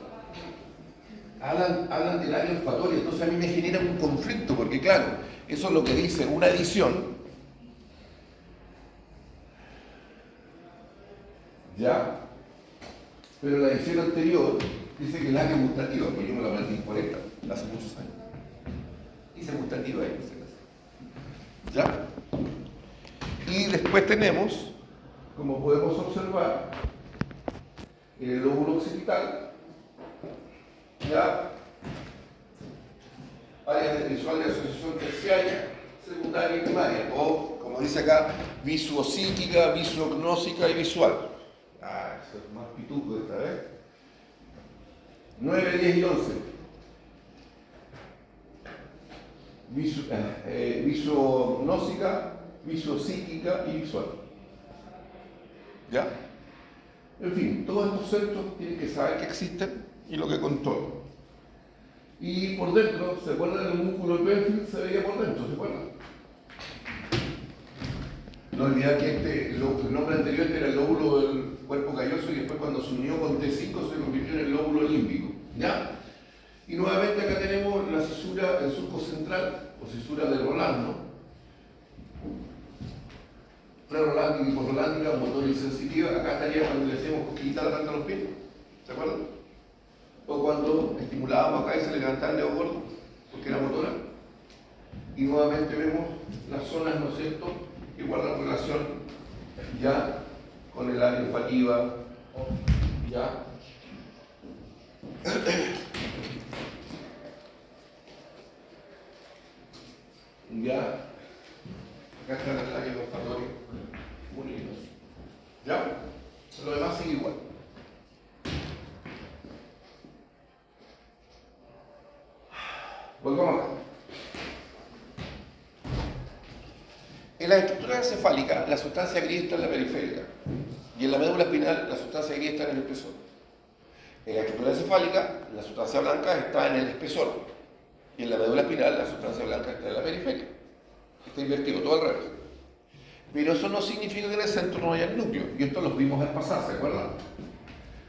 Hablan del área olfatoria, entonces a mí me genera un conflicto, porque claro, eso es lo que dice una edición, ¿ya? Pero la edición anterior dice que el área gustativa, porque yo me la aprendí por esta, hace muchos años. Dice gustativa ahí, ¿ya? Y después tenemos, como podemos observar, en el lóbulo occipital, ya, áreas de visual de asociación terciaria, secundaria y primaria, o, como dice acá, visuopsíquica, visuognósica y visual. Ah, eso es más pituco esta vez. 9, 10 y 11. Visuognósica, visuopsíquica y visual. ¿Ya? En fin, todos estos centros tienen que saber que existen y lo que controlan. Y por dentro, ¿se acuerdan del músculo de Penfield? Se veía por dentro, ¿se acuerdan? No olvidar que el nombre anterior era el lóbulo del cuerpo calloso y después cuando se unió con T5 se convirtió en el lóbulo límbico. ¿Ya? Y nuevamente acá tenemos la cisura del surco central, o cisura del Rolando, prerolándica y posrolándica, motor insensitiva. Acá estaría cuando le hacemos cosquillita a la planta de los pies, ¿se acuerdan? O cuando estimulábamos acá y se le levantaba el dedo gordo, porque era motora. Y nuevamente vemos las zonas, ¿no es cierto?, que guardan relación ya con el área olfativa, ya. Ya, acá está el área olfatoria, muy lindo. ¿Ya? Lo demás sigue igual. Volvamos acá. En la estructura encefálica, la sustancia gris está en la periférica y en la médula espinal, la sustancia gris está en el espesor. En la estructura encefálica, la sustancia blanca está en el espesor y en la médula espinal, la sustancia blanca está en la periferia. Está invertido, todo al revés. Pero eso no significa que en el centro no haya núcleo, y esto los vimos al pasar, ¿se acuerdan?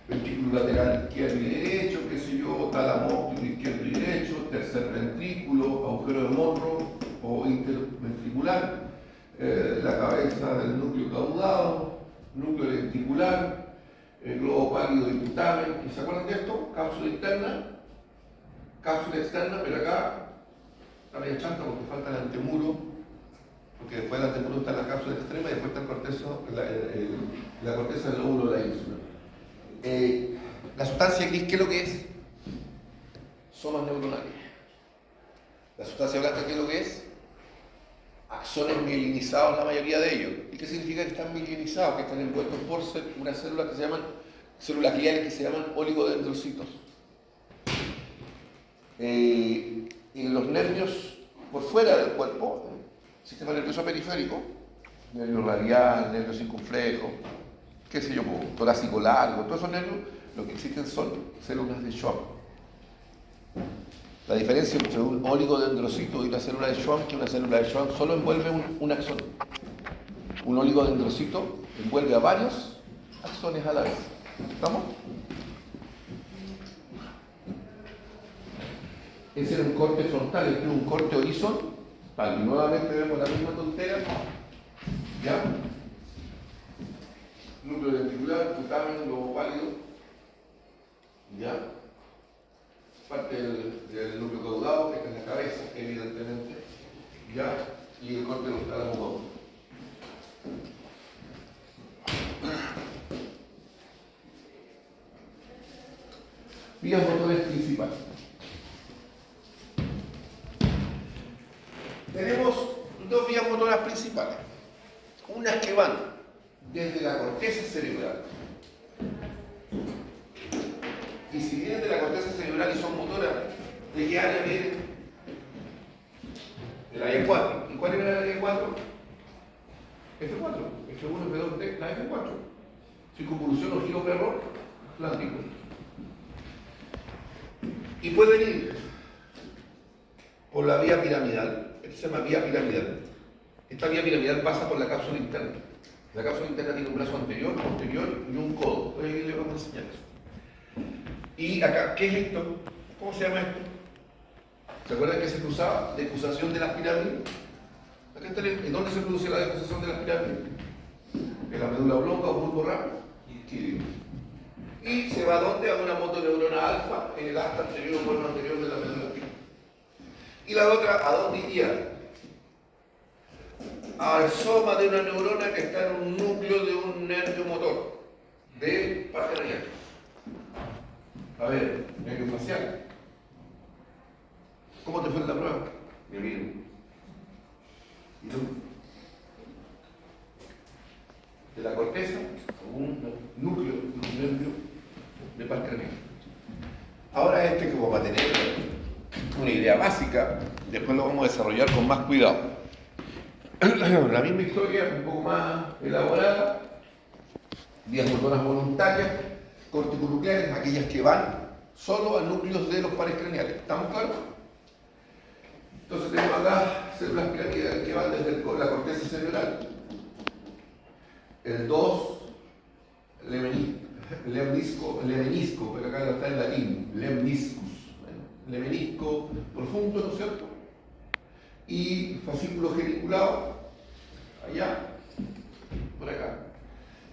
Ventrículo lateral izquierdo y derecho, qué sé yo, tálamo óptico izquierdo y derecho, tercer ventrículo, agujero de morro o interventricular, la cabeza del núcleo caudado, núcleo lenticular, globo pálido y putamen. ¿Y se acuerdan de esto? Cápsula interna, cápsula externa, pero acá está medio chanta porque falta el antemuro, porque después del antemuro está la cápsula extrema y después está la corteza del lóbulo de la ínsula. La sustancia gris, ¿qué es lo que es? Somas neuronales. La sustancia blanca, ¿qué es lo que es? Axones mielinizados, la mayoría de ellos. ¿Y qué significa que están mielinizados? Que están envueltos por unas células que se llaman, células gliales que se llaman oligodendrocitos. En los nervios por fuera del cuerpo, sistema nervioso periférico, nervio radial, nervio circunflejo, qué sé yo, torácico largo, todos esos nervios, lo que existen son células de Schwann. La diferencia entre un oligodendrocito y una célula de Schwann, que una célula de Schwann solo envuelve un axón. Un oligodendrocito envuelve a varios axones a la vez. ¿Estamos? Ese era un corte frontal, este es un corte horizontal. Y nuevamente vemos la misma tontera. ¿Ya? Núcleo ventricular, putamen, globo pálido. ¿Ya? Parte del núcleo caudado, que está en la cabeza, evidentemente. ¿Ya? Y el corte de los tálamos. Vías motores principales. Tenemos dos vías motoras principales. Unas que van desde la corteza cerebral. Y si vienen de la corteza cerebral y son motoras, ¿de qué área vienen? Del área 4. ¿Y cuál era el área 4? F4. F1, F2, F3, la F4. Circunvolución o giro perro atlántico. Y pueden ir por la vía piramidal. Se llama vía piramidal. Esta vía piramidal pasa por la cápsula interna. La cápsula interna tiene un brazo anterior, posterior y un codo. Hoy le vamos a enseñar eso. Y acá, ¿qué es esto? ¿Cómo se llama esto? ¿Se acuerdan que se cruzaba? Decusación de las pirámides. Acá está ¿en dónde se produce la decusación de las pirámides? En la médula oblonga o bulbo rápido. Y se va a dónde? A una motoneurona alfa en el asta anterior o cuerno anterior de la médula espinal. Y la otra, ¿a dónde iría? Al soma de una neurona que está en un núcleo de un nervio motor de parte radial. A ver, nervio facial. ¿Cómo te fue en la prueba? Bien. ¿Y tú? De la corteza, un núcleo de un nervio de parte radial. Ahora este, como va a tener una idea básica, después lo vamos a desarrollar con más cuidado. La misma historia, un poco más elaborada, vías motoras voluntarias, corticonucleares, aquellas que van solo a núcleos de los pares craneales. ¿Estamos claros? Entonces tenemos acá células piramidales que van desde la corteza cerebral. El 2, lemnisco, pero acá está en latín, lemniscus. Lemnisco profundo, ¿no es cierto? Y fascículo geniculado, allá.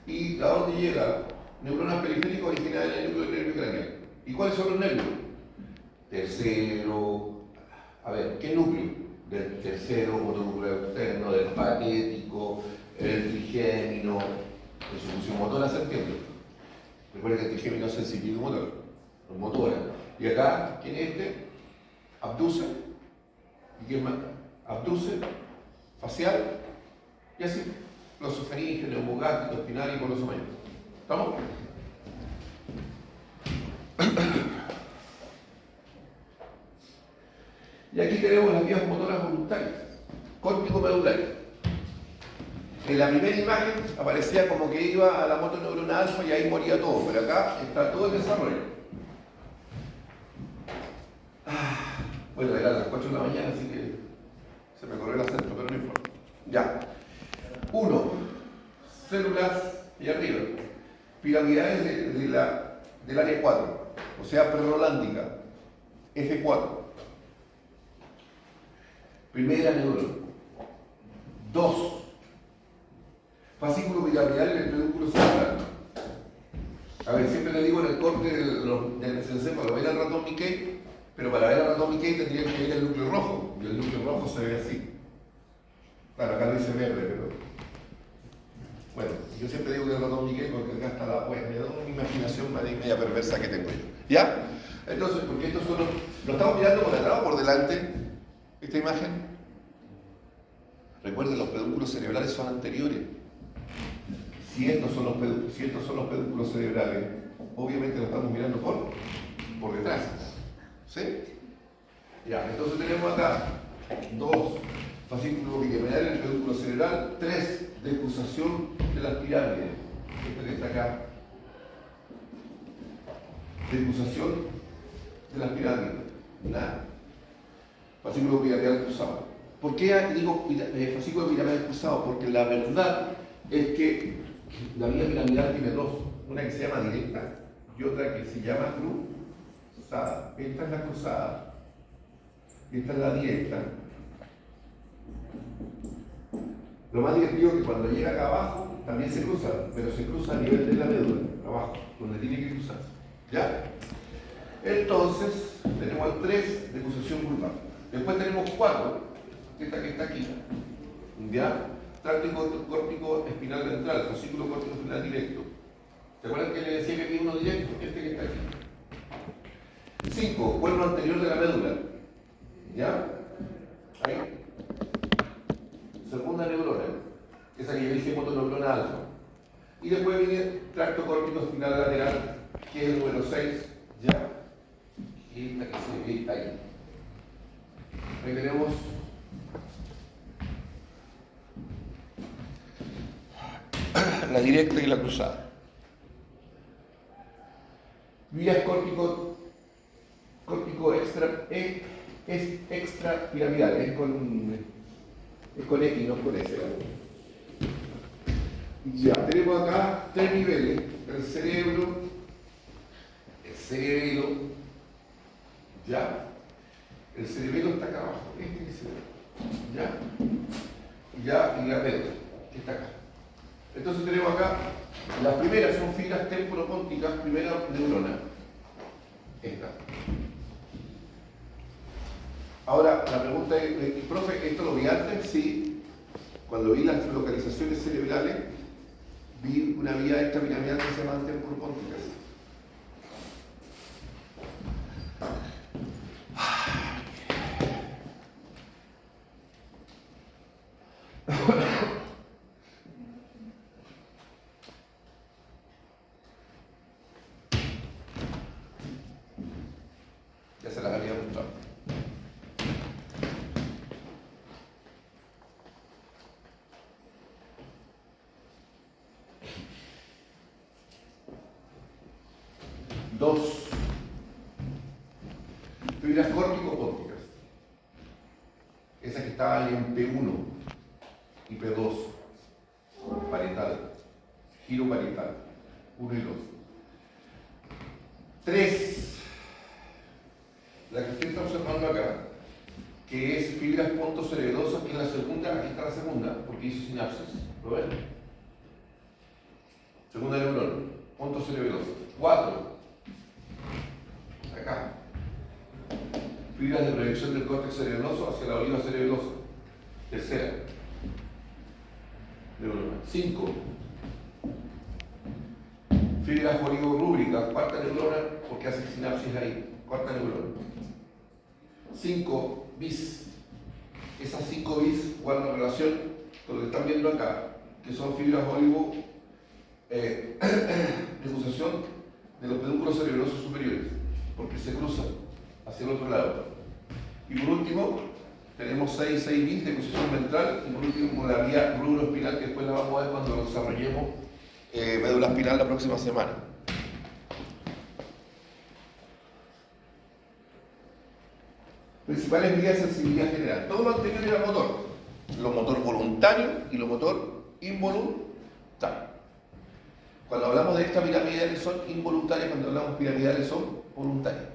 ¿Y a dónde llega? Neuronas periféricas originadas en el núcleo del nervio craneal. ¿Y cuáles son los nervios? Tercero, a ver, ¿qué núcleo? Del tercero, motonuclear externo, del patético, el trigémino, en su función motora, ¿se entiende? Recuerden que el trigémino es sensible motor, los motores. Y acá, ¿quién es este? Abduce. ¿Y quién más? Abduce, facial, y así. Glosofaríngeo, neumogástrico, espinal y coloso mayor. ¿Estamos? Y aquí tenemos las vías motoras voluntarias, córtico-medulares. En la primera imagen aparecía como que iba a la motoneurona alfa y ahí moría todo, pero acá está todo el desarrollo. Bueno, era las 4 de la mañana, así que se me corrió el acento, pero no importa. Ya. 1. Células y arriba. Piramidales del área 4, o sea, prerolándica, F4. Primera neurona. 2. Fascículo piramidal en el pedúnculo cerebral. A ver, siempre le digo en el corte del mesencéfalo, ver al ratón Mickey, pero para ver al ratón Mickey tendría que ver el núcleo rojo, y el núcleo rojo se ve así. Claro, acá lo dice verde, pero... Bueno, yo siempre digo que el ratón Mickey porque acá está la pues, me da una imaginación media perversa que tengo yo. ¿Ya? Entonces, porque estos son lo estamos mirando por atrás o por delante, esta imagen. Recuerden, los pedúnculos cerebrales son anteriores. Si estos son los pedúnculos cerebrales, obviamente lo estamos mirando por detrás. ¿Sí? Ya, entonces tenemos acá 2 fascículos piramidales en el pedúnculo cerebral, 3 decusación de las pirámides. Esto que está acá. Decusación de las pirámides. Nada. Fascículo piramidal cruzado. ¿Por qué digo fascículo piramidal cruzado? Porque la verdad es que la vía piramidal tiene 2. Una que se llama directa y otra que se llama cruzada. Esta es la cruzada. Esta es la directa. Lo más divertido es que cuando llega acá abajo también se cruza, pero se cruza a nivel de la médula, abajo, donde tiene que cruzarse. ¿Ya? Entonces, tenemos el 3 de cruzación vulvar. Después tenemos 4, esta que está aquí. ¿Ya? Tracto córtico espinal ventral, fascículo córtico espinal directo. ¿Se acuerdan que le decía que aquí uno directo? Este que está aquí. 5, cuerno anterior de la médula. ¿Ya? Ahí. Segunda neurona, esa que yo dije motoneurona alfa. Y después viene tracto córtico espinal lateral, que es el número 6, ¿ya? Y esta que se ve ahí. Ahí tenemos la directa y la cruzada. Vías córtico extra piramidales, es con X, no con S. Ya, tenemos acá 3 niveles: el cerebro, ya. El cerebelo está acá abajo, este es el cerebro, ya, y la médula, que está acá. Entonces tenemos acá, las primeras son fibras temporopónticas, primera neurona, esta. Ahora, la pregunta es, profe, ¿esto lo vi antes? Sí. Cuando vi las localizaciones cerebrales, vi una vía extrapiramidal que se llama temporopónticas. Ya se las había mostrado. Dos. Fibras córtico-pónticas. Esas que estaban en P1 y P2. Parietal. Giro parietal. 1 y 2. 3. La que usted está observando acá, que es fibras pontocerebelosas, que es la segunda, aquí está la segunda, porque hizo sinapsis. ¿Lo ven? 4. Acá. Fibras de proyección del córtex cerebeloso hacia la oliva cerebelosa. Tercera. Neurona. 5. Fibras olivorúbricas, cuarta neurona, porque hace sinapsis ahí. Cuarta neurona. 5 bis. Esas 5 bis guardan relación con lo que están viendo acá, que son fibras olivo de sucesión de los pedúnculos cerebelosos superiores, porque se cruzan hacia el otro lado. Y por último, tenemos 6 bis de posición ventral, y por último la vía rubroespinal, que después la vamos a ver cuando desarrollemos médula espinal la próxima semana. Principales vías de sensibilidad general. Todo lo anterior era motor. Lo motor voluntario y lo motor involuntario. Cuando hablamos de extrapiramidales son involuntarias, cuando hablamos piramidales son voluntarias.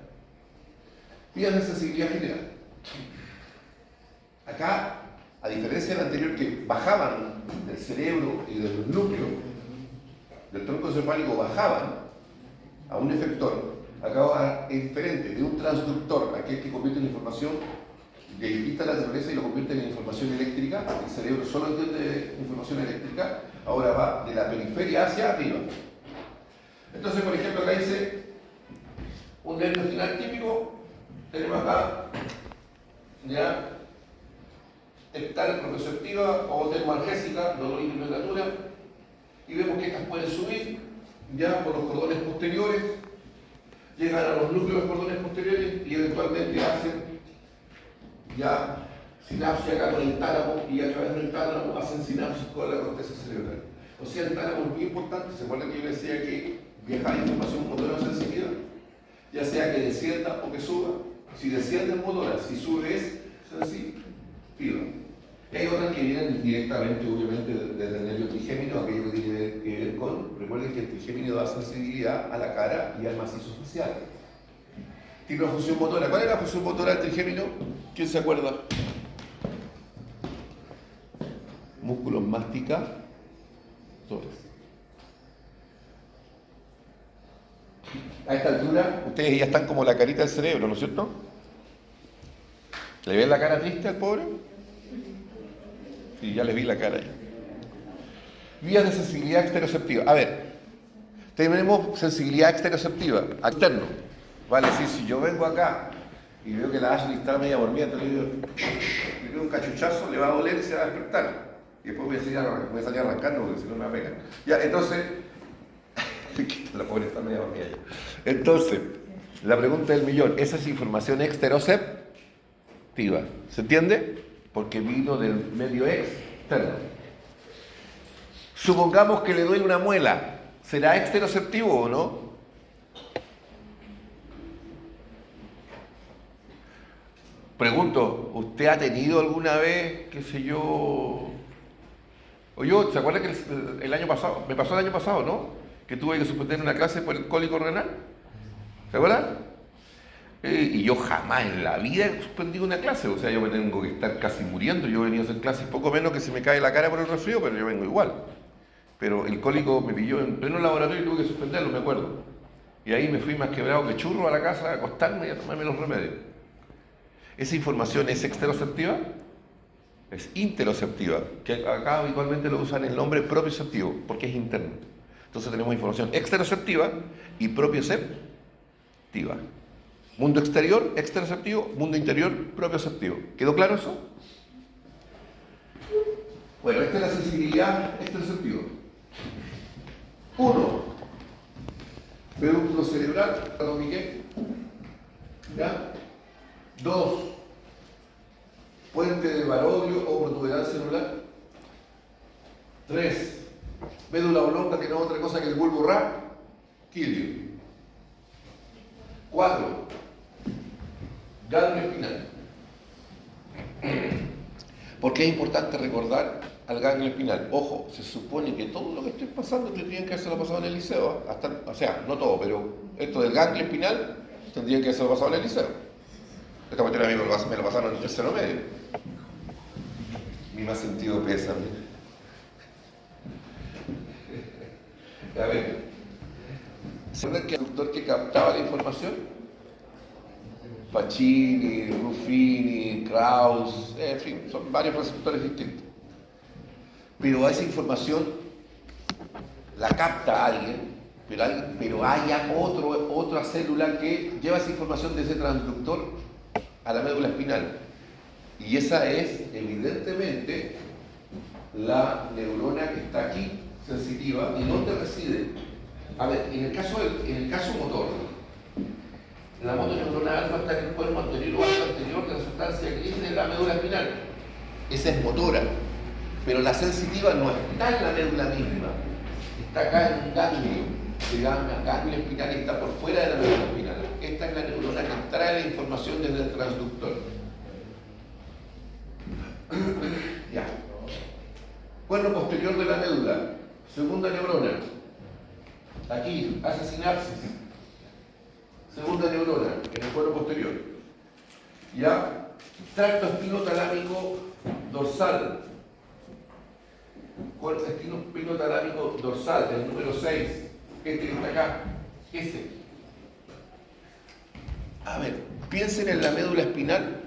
Vías de sensibilidad general. Acá, a diferencia del anterior que bajaban del cerebro y del núcleo, del tronco encefálico bajaban a un efector, acá es diferente, de un transductor, aquel que convierte la información de distinta naturaleza y lo convierte en información eléctrica. El cerebro solo entiende información eléctrica, ahora va de la periferia hacia arriba. Entonces, por ejemplo, acá dice un nervio espinal típico, tenemos acá ya ectal proprioceptiva o termoalgésica, dolor y temperatura, y vemos que estas pueden subir ya por los cordones posteriores, llegan a los núcleos de los cordones posteriores y eventualmente hacen ya sinapsis acá con el tálamo, y a través del tálamo hacen sinapsis con la corteza cerebral. O sea, el tálamo es muy importante. ¿Se acuerdan que yo les decía que viaja información motora o sensitiva? Ya sea que descienda o que suba. Si desciende es motora, si sube es sensitiva. Y hay otras que vienen directamente, obviamente, desde el nervio trigémino, aquello que tiene que ver con, recuerden que el trigémino da sensibilidad a la cara y al macizo facial. Tiene una función motora. ¿Cuál es la función motora del trigémino? ¿Quién se acuerda? Músculos masticadores. A esta altura, ustedes ya están como la carita del cerebro, ¿no es cierto? ¿Le ven la cara triste al pobre? Sí, ya le vi la cara ya. Vías de sensibilidad exteroceptiva. A ver, tenemos sensibilidad exteroceptiva, externo. Vale, si yo vengo acá y veo que la Ashley está media dormida, le doy un cachuchazo, le va a doler y se va a despertar. Y después voy a salir arrancando porque si no me pegan. Ya, entonces, la pobre está media dormida ya. Entonces, la pregunta del millón, esa es información exteroceptiva. ¿Se entiende? Porque vino del medio externo. Supongamos que le doy una muela, ¿será exteroceptivo o no? Pregunto, ¿usted ha tenido alguna vez, qué sé yo, o yo, ¿se acuerda que el año pasado, me pasó el año pasado, ¿no? Que tuve que suspender una clase por el cólico renal, ¿se acuerdan? Y yo jamás en la vida he suspendido una clase, o sea, yo me tengo que estar casi muriendo. Yo he venido a hacer clases poco menos que se me cae la cara por el resfrío, pero yo vengo igual. Pero el cólico me pilló en pleno laboratorio y tuve que suspenderlo, me acuerdo. Y ahí me fui más quebrado que churro a la casa a acostarme y a tomarme los remedios. ¿Esa información es exteroceptiva? Es interoceptiva, que acá habitualmente lo usan el nombre propioceptivo, porque es interno. Entonces tenemos información exteroceptiva y propioceptiva. Mundo exterior, exteroceptivo; mundo interior, propioceptivo. ¿Quedó claro eso? Bueno, esta es la sensibilidad exteroceptiva. 1. Pedúnculo cerebral, ¿lo ubiqué? ¿Ya? 2. Puente de Barodio o protuberancia celular. 3. Médula oblonga, que no es otra cosa que el bulbo raquídeo. 4. Ganglio espinal. ¿Por qué es importante recordar al ganglio espinal? Ojo, se supone que todo lo que estoy pasando tendrían que haberlo pasado en el liceo. O sea, no todo, pero esto del ganglio espinal tendrían que haberlo pasado en el liceo. Esta cuestión a mí me lo pasaron en el tercero medio. Mi más sentido pésame. A ver, ¿Se acuerdan que el doctor que captaba la información? Pacini, Ruffini, Krauss, en fin, son varios receptores distintos. Pero esa información la capta alguien, pero haya otra célula que lleva esa información de ese transductor a la médula espinal. Y esa es, evidentemente, la neurona que está aquí, sensitiva. ¿Y dónde reside? A ver, en el caso motor, la motoneurona alfa está en el cuerpo anterior o alto anterior de la sustancia gris de la médula espinal. Esa es motora. Pero la sensitiva no está en la médula misma. Está acá en un ganglio. Se llama ganglio espinal y está por fuera de la médula espinal. Esta es la neurona que trae la información desde el transductor. Ya. Cuerno posterior de la médula. Segunda neurona. Aquí, hace sinapsis. Segunda neurona, en el cuerno posterior. Ya. Tracto espinotalámico dorsal. Espinotalámico dorsal, el número 6. Este que está acá. Ese. A ver, piensen en la médula espinal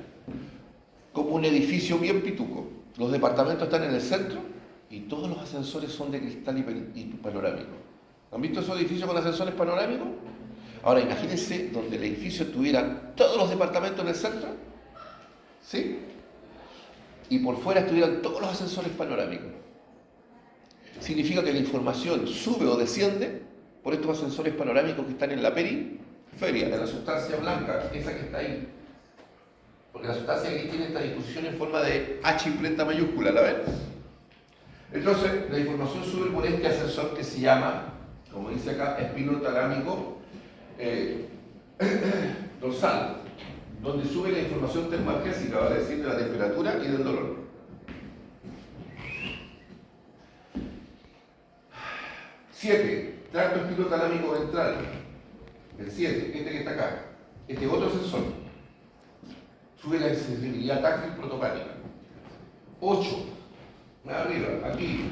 como un edificio bien pituco. Los departamentos están en el centro y todos los ascensores son de cristal y panorámico. ¿Han visto esos edificios con ascensores panorámicos? Ahora imagínense donde el edificio tuviera todos los departamentos en el centro, ¿sí? Y por fuera estuvieran todos los ascensores panorámicos. Significa que la información sube o desciende por estos ascensores panorámicos que están en la periferia, de la sustancia blanca, esa que está ahí. Porque la sustancia aquí tiene esta disposición en forma de H imprenta mayúscula, ¿la ven? Entonces, la información sube por este ascensor que se llama, como dice acá, espinotalámico dorsal, donde sube la información termoalgésica, vale decir, de la temperatura y del dolor. Siete, tracto espinotalámico ventral. El 7, este que está acá. Este otro sensor. Sube la sensibilidad táctil protopánica. 8, más arriba, aquí.